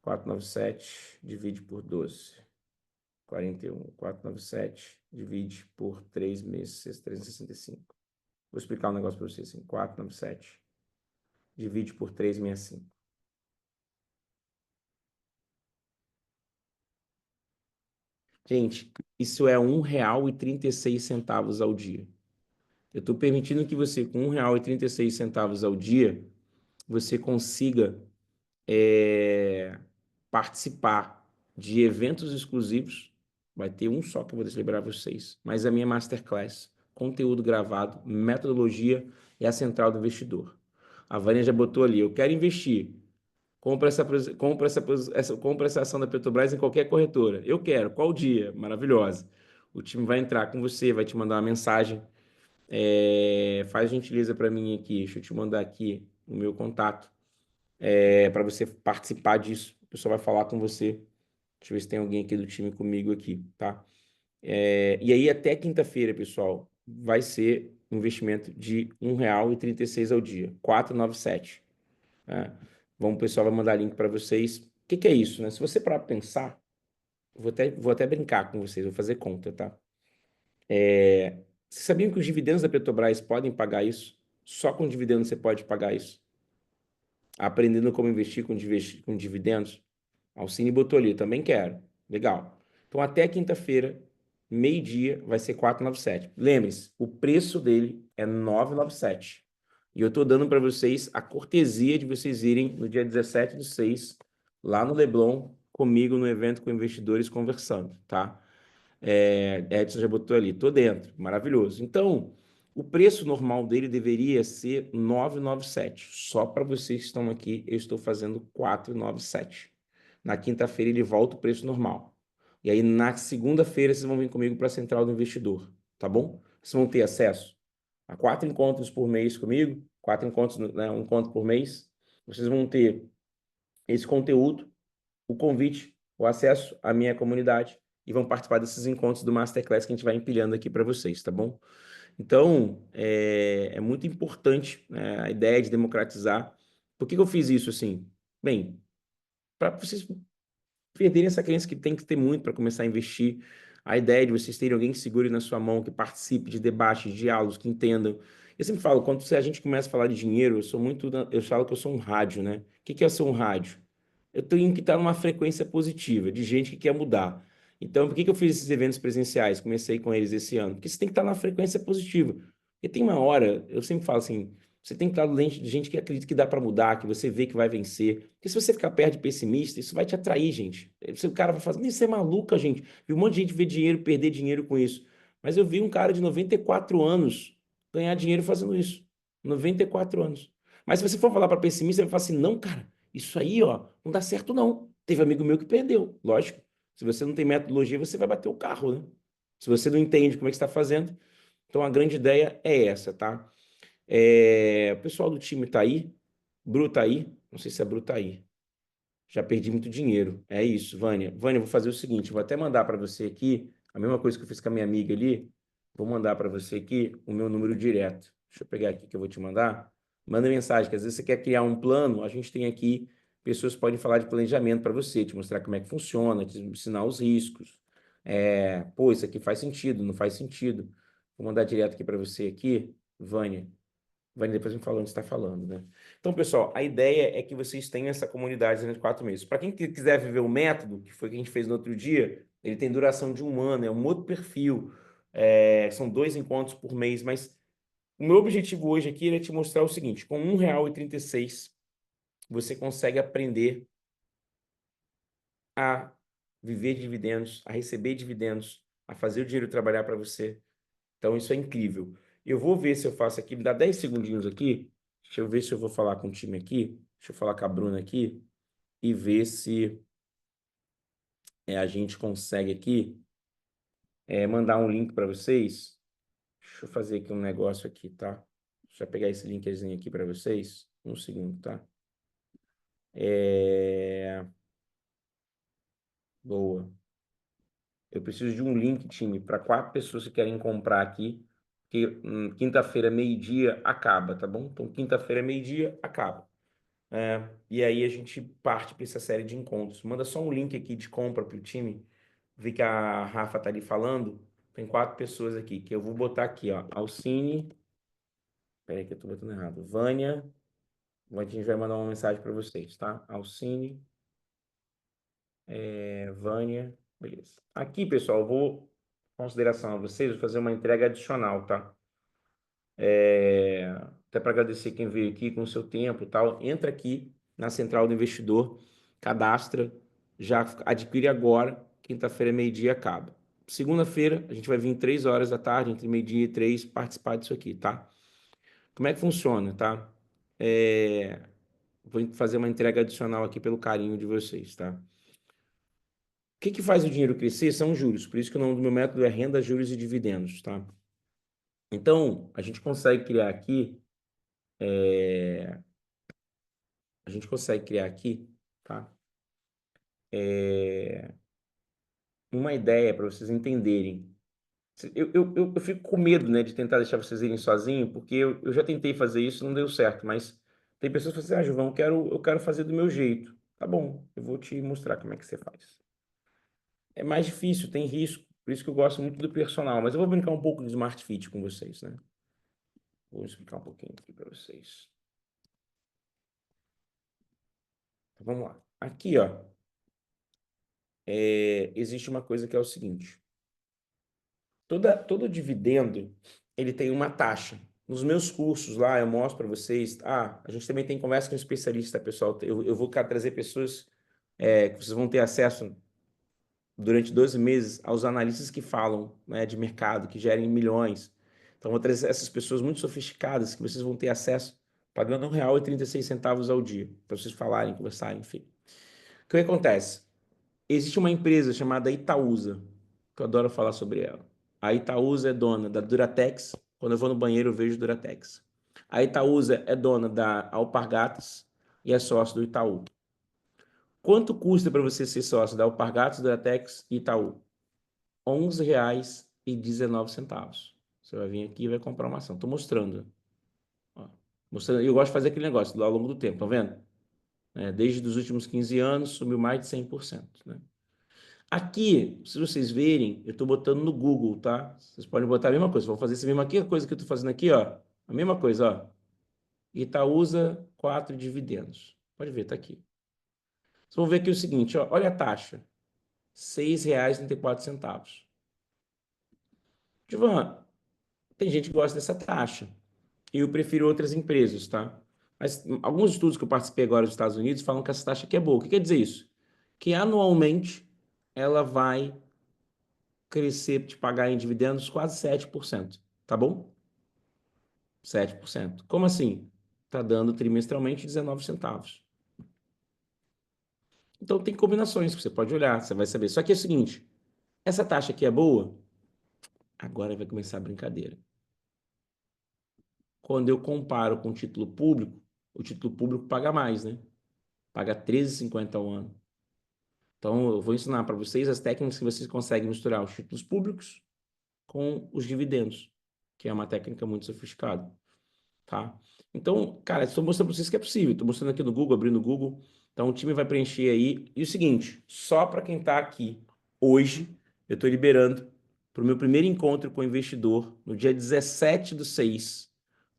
497 divide por 12. 41. 497 divide por 3 meses, 365. Vou explicar um negócio para vocês assim. 497 divide por 365. Gente, isso é R$ 1,36 ao dia. Eu estou permitindo que você, com R$ 1,36 ao dia, você consiga participar de eventos exclusivos. Vai ter um só que eu vou celebrar vocês, mas a minha masterclass, conteúdo gravado, metodologia e a central do investidor. A Vânia já botou ali, eu quero investir. Compra essa ação da Petrobras em qualquer corretora. Eu quero. Qual dia? Maravilhosa. O time vai entrar com você, vai te mandar uma mensagem. Faz gentileza para mim aqui. Deixa eu te mandar aqui o meu contato para você participar disso. O pessoal vai falar com você. Deixa eu ver se tem alguém aqui do time comigo aqui, tá? E aí, até quinta-feira, pessoal, vai ser um investimento de R$ 1,36 ao dia. 497. Né? O pessoal vai mandar link para vocês. O que que é isso, né? Se você parar para pensar, vou até brincar com vocês, vou fazer conta, tá? Vocês sabiam que os dividendos da Petrobras podem pagar isso? Só com dividendos você pode pagar isso. Aprendendo como investir com dividendos? Alcine botou ali, também quero. Legal. Então, até quinta-feira, meio-dia, vai ser 497. Lembre-se, o preço dele é 997. E eu estou dando para vocês a cortesia de vocês irem no dia 17/6, lá no Leblon, comigo no evento com investidores conversando, tá? Edson já botou ali, tô dentro, maravilhoso. Então, o preço normal dele deveria ser 997. Só para vocês que estão aqui, eu estou fazendo 497. Na quinta-feira ele volta o preço normal. E aí na segunda-feira vocês vão vir comigo para a Central do Investidor, tá bom? Vocês vão ter acesso a 4 encontros por mês comigo, 4 encontros, né, um encontro por mês. Vocês vão ter esse conteúdo, o convite, o acesso à minha comunidade e vão participar desses encontros do Masterclass que a gente vai empilhando aqui para vocês, tá bom? Então, é muito importante, né, a ideia de democratizar. Por que eu fiz isso assim? Bem, para vocês perderem essa crença que tem que ter muito para começar a investir, a ideia de vocês terem alguém que segure na sua mão, que participe de debates, de diálogos, que entendam. Eu sempre falo, quando a gente começa a falar de dinheiro, eu falo que eu sou um rádio, né? O que é ser um rádio? Eu tenho que estar numa frequência positiva, de gente que quer mudar. Então, por que eu fiz esses eventos presenciais? Comecei com eles esse ano. Porque você tem que estar na frequência positiva. Porque tem uma hora, eu sempre falo assim, você tem que estar dentro de gente que acredita que dá para mudar, que você vê que vai vencer. Porque se você ficar perto de pessimista, isso vai te atrair, gente. O cara vai falar, isso é maluca, gente. Vi um monte de gente ver dinheiro, perder dinheiro com isso. Mas eu vi um cara de 94 anos ganhar dinheiro fazendo isso. 94 anos. Mas se você for falar para pessimista, ele vai falar assim, não, cara, isso aí, ó, não dá certo, não. Teve amigo meu que perdeu, lógico. Se você não tem metodologia, você vai bater o carro, né? Se você não entende como é que está fazendo. Então, a grande ideia é essa, tá? O pessoal do time tá aí. Bru tá aí. Não sei se a Bru tá aí. Já perdi muito dinheiro. É isso, Vânia. Vânia, eu vou fazer o seguinte, eu vou até mandar para você aqui A mesma coisa que eu fiz com a minha amiga ali, vou mandar para você aqui o meu número direto. Deixa eu pegar aqui que eu vou te mandar. Manda mensagem, que às vezes você quer criar um plano, a gente tem aqui, pessoas podem falar de planejamento para você, te mostrar como é que funciona, te ensinar os riscos. Pô, isso aqui faz sentido, não faz sentido. Vou mandar direto aqui para você aqui, Vânia. Vânia, depois me fala onde está falando, né? Então, pessoal, a ideia é que vocês tenham essa comunidade durante 4 meses. Para quem quiser viver o método, que foi o que a gente fez no outro dia, ele tem duração de 1 ano, é um outro perfil. São 2 encontros por mês, mas o meu objetivo hoje aqui é te mostrar o seguinte: com R$ 1,36, você consegue aprender a viver de dividendos, a receber dividendos, a fazer o dinheiro trabalhar para você. Então, isso é incrível. Eu vou ver se eu faço aqui, me dá 10 segundinhos aqui. Deixa eu ver se eu vou falar com o time aqui. Deixa eu falar com a Bruna aqui e ver se a gente consegue aqui mandar um link para vocês. Deixa eu fazer aqui um negócio aqui, tá? Deixa eu pegar esse linkzinho aqui para vocês. Um segundo, tá? Boa. Eu preciso de um link, time, para 4 pessoas que querem comprar aqui. Que quinta-feira, meio-dia, acaba, tá bom? Então, quinta-feira, meio-dia, acaba. E aí a gente parte para essa série de encontros. Manda só um link aqui de compra para o time. Vi que a Rafa tá ali falando. Tem 4 pessoas aqui, que eu vou botar aqui, ó. Alcine. Peraí que eu tô botando errado. Vânia. A gente vai mandar uma mensagem para vocês, tá? Alcine. Vânia. Beleza. Aqui, pessoal, eu vou, em consideração a vocês, vou fazer uma entrega adicional, tá? Até para agradecer quem veio aqui com o seu tempo e tal. Entra aqui na Central do Investidor, cadastra, já adquire agora. Quinta-feira, meio-dia, acaba. Segunda-feira, a gente vai vir 3 horas da tarde, entre meio-dia e 3, participar disso aqui, tá? Como é que funciona, tá? Vou fazer uma entrega adicional aqui pelo carinho de vocês, tá? O que faz o dinheiro crescer são os juros. Por isso que o nome do meu método é renda, juros e dividendos, tá? Então, a gente consegue criar aqui tá? Uma ideia para vocês entenderem. Eu fico com medo, né, de tentar deixar vocês irem sozinhos, porque eu já tentei fazer isso, não deu certo, mas tem pessoas que falam assim, João, eu quero fazer do meu jeito. Tá bom, eu vou te mostrar como é que você faz. É mais difícil, tem risco, por isso que eu gosto muito do personal, mas eu vou brincar um pouco de Smart Fit com vocês, né? Vou explicar um pouquinho aqui para vocês. Então, vamos lá. Aqui, ó, existe uma coisa que é o seguinte. Todo dividendo, ele tem uma taxa. Nos meus cursos lá, eu mostro para vocês. A gente também tem conversa com especialista, pessoal. Eu vou trazer pessoas que vocês vão ter acesso durante 12 meses aos analistas que falam, né, de mercado, que gerem milhões. Então, vou trazer essas pessoas muito sofisticadas que vocês vão ter acesso pagando R$ 1,36 ao dia, para vocês falarem, conversarem, enfim. O que acontece? Existe uma empresa chamada Itaúsa, que eu adoro falar sobre ela. A Itaúsa é dona da Duratex. Quando eu vou no banheiro, eu vejo Duratex. A Itaúsa é dona da Alpargatas e é sócio do Itaú. Quanto custa para você ser sócio da Alpargatas, Duratex e Itaú? R$ 11,19. Você vai vir aqui e vai comprar uma ação. Estou mostrando. Ó, mostrando. Eu gosto de fazer aquele negócio ao longo do tempo, tá vendo? Desde os últimos 15 anos, subiu mais de 100%, né? Aqui, se vocês verem, eu estou botando no Google, tá? Vocês podem botar a mesma coisa. Vou fazer essa mesma coisa que eu estou fazendo aqui, ó. A mesma coisa, ó. Itaúsa 4 dividendos. Pode ver, tá aqui. Vocês vão ver aqui o seguinte, ó. Olha a taxa. R$ 6,34. Givan, tem gente que gosta dessa taxa. E eu prefiro outras empresas, tá? Mas alguns estudos que eu participei agora dos Estados Unidos falam que essa taxa aqui é boa. O que quer dizer isso? Que anualmente ela vai crescer, te pagar em dividendos quase 7%, tá bom? 7%. Como assim? Tá dando trimestralmente 19 centavos. Então tem combinações que você pode olhar, você vai saber. Só que é o seguinte, essa taxa aqui é boa? Agora vai começar a brincadeira. Quando eu comparo com o título público paga mais, né? Paga 13,50 ao ano. Então, eu vou ensinar para vocês as técnicas que vocês conseguem misturar os títulos públicos com os dividendos, que é uma técnica muito sofisticada, tá? Então, cara, estou mostrando para vocês que é possível. Estou mostrando aqui no Google, abrindo o Google. Então, o time vai preencher aí. E o seguinte, só para quem está aqui hoje, eu estou liberando para o meu primeiro encontro com o investidor, no dia 17/6,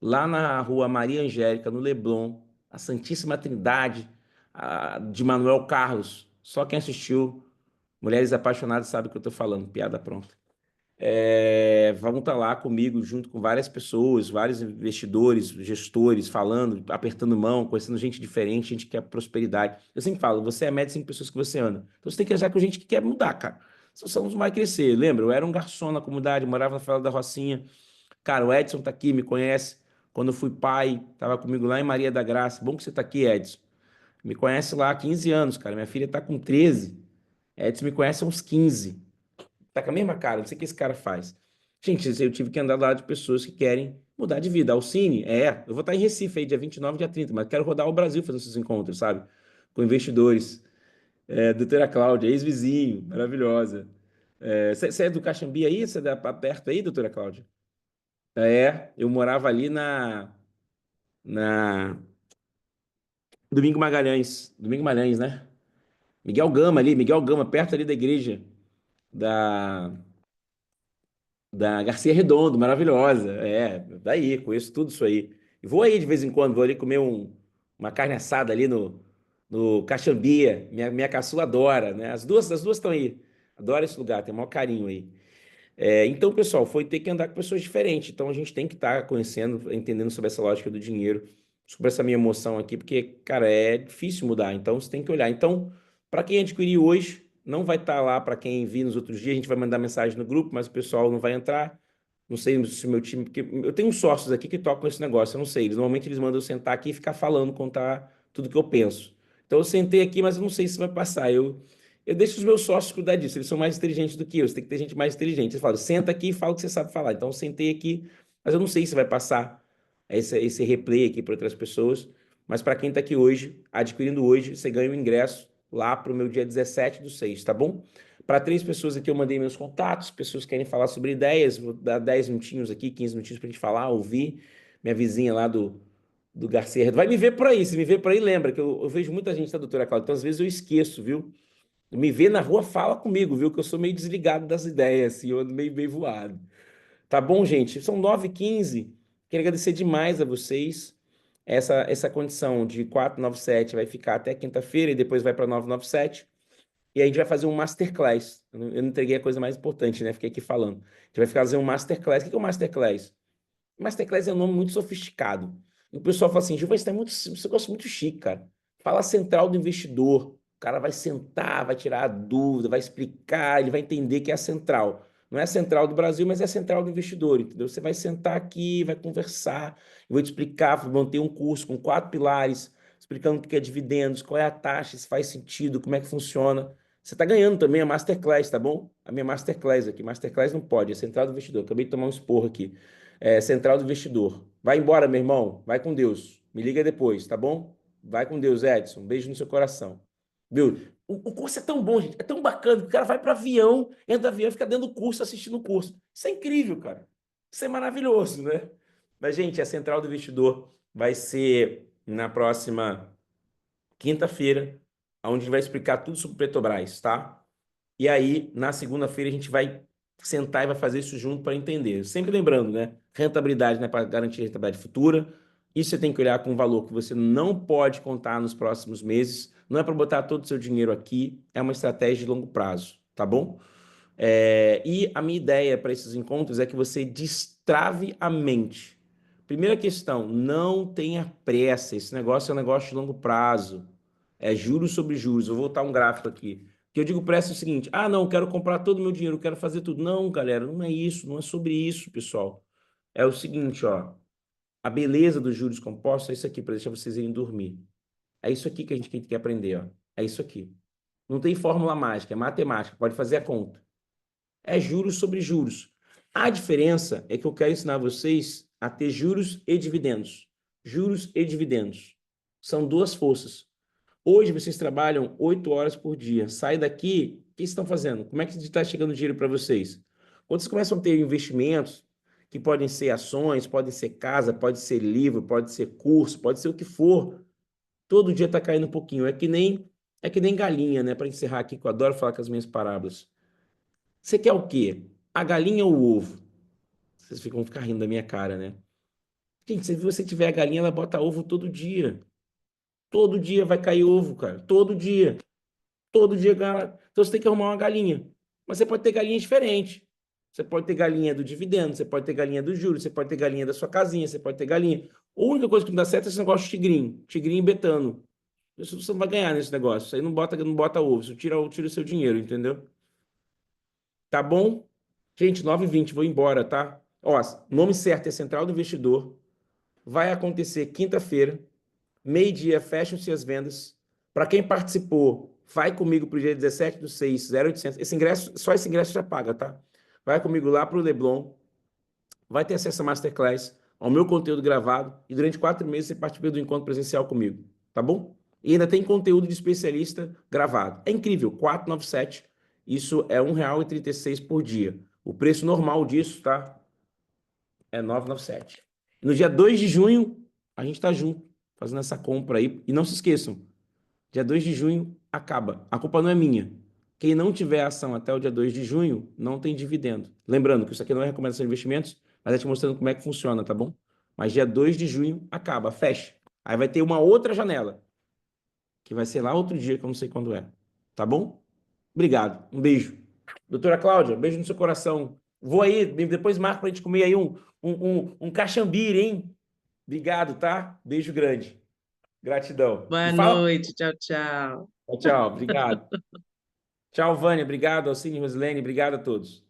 lá na rua Maria Angélica, no Leblon, a Santíssima Trindade, de Manuel Carlos. Só quem assistiu, Mulheres Apaixonadas, sabe o que eu estou falando. Piada pronta. Vão estar lá comigo, junto com várias pessoas, vários investidores, gestores, falando, apertando mão, conhecendo gente diferente, gente que quer prosperidade. Eu sempre falo, você é a média de 5 pessoas que você anda. Então você tem que andar com gente que quer mudar, cara. Você não vai crescer. Lembra? Eu era um garçom na comunidade, morava na favela da Rocinha. Cara, o Edson tá aqui, me conhece. Quando eu fui pai, tava comigo lá em Maria da Graça. Bom que você tá aqui, Edson. Me conhece lá há 15 anos, cara. Minha filha tá com 13. Edson me conhece há uns 15. Tá com a mesma cara, não sei o que esse cara faz. Gente, eu tive que andar do lado de pessoas que querem mudar de vida. Alcine, eu vou estar em Recife aí, dia 29, dia 30, mas quero rodar o Brasil fazendo esses encontros, sabe? Com investidores. Doutora Cláudia, ex-vizinho, maravilhosa. Você é do Caxambi aí? Você é perto aí, doutora Cláudia? Eu morava ali na Domingo Magalhães, né? Miguel Gama ali, Miguel Gama, perto ali da igreja da Garcia Redondo, maravilhosa. Daí, conheço tudo isso aí. E vou aí de vez em quando, vou ali comer uma carne assada ali no Caxambia. Minha caçula adora, né? As duas estão aí. Adora esse lugar, tem o maior carinho aí. Então, pessoal, foi ter que andar com pessoas diferentes. Então, a gente tem que estar conhecendo, entendendo sobre essa lógica do dinheiro, sobre essa minha emoção aqui, porque, cara, é difícil mudar. Então, você tem que olhar. Então, para quem adquirir hoje, não vai estar lá para quem vir nos outros dias. A gente vai mandar mensagem no grupo, mas o pessoal não vai entrar. Não sei se o meu time, porque eu tenho uns sócios aqui que tocam esse negócio, eu não sei. Normalmente eles mandam eu sentar aqui e ficar falando, contar tudo que eu penso. Então, eu sentei aqui, mas eu não sei se vai passar. Eu deixo os meus sócios cuidar disso, eles são mais inteligentes do que eu, você tem que ter gente mais inteligente. Eles falam, senta aqui e fala o que você sabe falar. Então, eu sentei aqui, mas eu não sei se vai passar esse replay aqui para outras pessoas. Mas para quem está aqui hoje, adquirindo hoje, você ganha o ingresso lá para o meu dia 17/6, tá bom? Para 3 pessoas aqui eu mandei meus contatos, pessoas que querem falar sobre ideias, vou dar 10 minutinhos aqui, 15 minutinhos para a gente falar, ouvir. Minha vizinha lá do Garcia, vai me ver por aí, se me ver por aí, lembra que eu vejo muita gente da doutora Cláudia, então às vezes eu esqueço, viu? Me vê na rua, fala comigo, viu? Que eu sou meio desligado das ideias, assim, eu ando meio voado. Tá bom, gente? São 9h15. Quero agradecer demais a vocês. Essa condição de 497 vai ficar até quinta-feira e depois vai para 997. E a gente vai fazer um masterclass. Eu não entreguei a coisa mais importante, né? Fiquei aqui falando. A gente vai fazer um masterclass. O que é um masterclass? Masterclass é um nome muito sofisticado. E o pessoal fala assim, Gil, mas você gosta muito chique, cara. Fala central do investidor. O cara vai sentar, vai tirar a dúvida, vai explicar, ele vai entender que é a central. Não é a central do Brasil, mas é a central do investidor, entendeu? Você vai sentar aqui, vai conversar, eu vou te explicar, vou ter um curso com 4 pilares, explicando o que é dividendos, qual é a taxa, se faz sentido, como é que funciona. Você está ganhando também a Masterclass, tá bom? A minha Masterclass aqui. Masterclass não pode, é central do investidor. Acabei de tomar um esporro aqui. Central do Investidor. Vai embora, meu irmão. Vai com Deus. Me liga depois, tá bom? Vai com Deus, Edson. Um beijo no seu coração. Viu? O curso é tão bom, gente. É tão bacana. O cara vai para avião, entra no avião e fica dentro do curso, assistindo o curso. Isso é incrível, cara. Isso é maravilhoso, né? Mas, gente, a Central do Investidor vai ser na próxima quinta-feira, onde a gente vai explicar tudo sobre Petrobras, tá? E aí, na segunda-feira, a gente vai sentar e vai fazer isso junto para entender. Sempre lembrando, né? Rentabilidade não é para garantir rentabilidade futura. Isso você tem que olhar com um valor que você não pode contar nos próximos meses. Não é para botar todo o seu dinheiro aqui, é uma estratégia de longo prazo, tá bom? E a minha ideia para esses encontros é que você destrave a mente. Primeira questão, não tenha pressa. Esse negócio é um negócio de longo prazo. É juros sobre juros. Eu vou botar um gráfico aqui. Que eu digo pressa é o seguinte: não, quero comprar todo o meu dinheiro, quero fazer tudo. Não, galera, não é isso, não é sobre isso, pessoal. É o seguinte, ó. A beleza dos juros compostos é isso aqui, para deixar vocês irem dormir. É isso aqui que a gente tem que aprender, ó. É isso aqui. Não tem fórmula mágica, é matemática, pode fazer a conta. É juros sobre juros. A diferença é que eu quero ensinar vocês a ter juros e dividendos. Juros e dividendos. São duas forças. Hoje vocês trabalham 8 horas por dia. Sai daqui, o que vocês estão fazendo? Como é que está chegando dinheiro para vocês? Quando vocês começam a ter investimentos, que podem ser ações, podem ser casa, pode ser livro, pode ser curso, pode ser o que for, todo dia está caindo um pouquinho. É que nem galinha, né? Para encerrar aqui, que eu adoro falar com as minhas parábolas. Você quer o quê? A galinha ou o ovo? Vocês vão ficar rindo da minha cara, né? Gente, se você tiver a galinha, ela bota ovo todo dia. Todo dia vai cair ovo, cara. Todo dia. Todo dia. Então você tem que arrumar uma galinha. Mas você pode ter galinhas diferentes. Você pode ter galinha do dividendo, você pode ter galinha do juros, você pode ter galinha da sua casinha, você pode ter galinha. A única coisa que não dá certo é esse negócio de tigrinho. Tigrinho e betano. Isso você não vai ganhar nesse negócio. Isso aí não bota ovo. Isso tira o seu dinheiro, entendeu? Tá bom? Gente, 9h20, vou embora, tá? Ó, nome certo é Central do Investidor. Vai acontecer quinta-feira, meio-dia, fecham-se as vendas. Para quem participou, vai comigo para o dia 17/6, 0800. Só esse ingresso já paga, tá? Vai comigo lá para o Leblon. Vai ter acesso a Masterclass, ao meu conteúdo gravado. E durante 4 meses você participa do encontro presencial comigo, tá bom? E ainda tem conteúdo de especialista gravado. É incrível, 497. Isso é R$ 1,36 por dia. O preço normal disso, tá? É 997. No dia 2 de junho, a gente tá junto, fazendo essa compra aí. E não se esqueçam, dia 2 de junho acaba. A culpa não é minha. Quem não tiver ação até o dia 2 de junho, não tem dividendo. Lembrando que isso aqui não é recomendação de investimentos, mas é te mostrando como é que funciona, tá bom? Mas dia 2 de junho acaba, fecha. Aí vai ter uma outra janela, que vai ser lá outro dia, que eu não sei quando é. Tá bom? Obrigado. Um beijo. Doutora Cláudia, beijo no seu coração. Vou aí, depois marca pra gente comer aí um caxambire, hein? Obrigado, tá? Beijo grande. Gratidão. Boa E fala. noite, tchau, tchau. Tchau, tchau. Obrigado. Tchau, Vânia. Obrigado. Alcine, Rosilene. Obrigado a todos.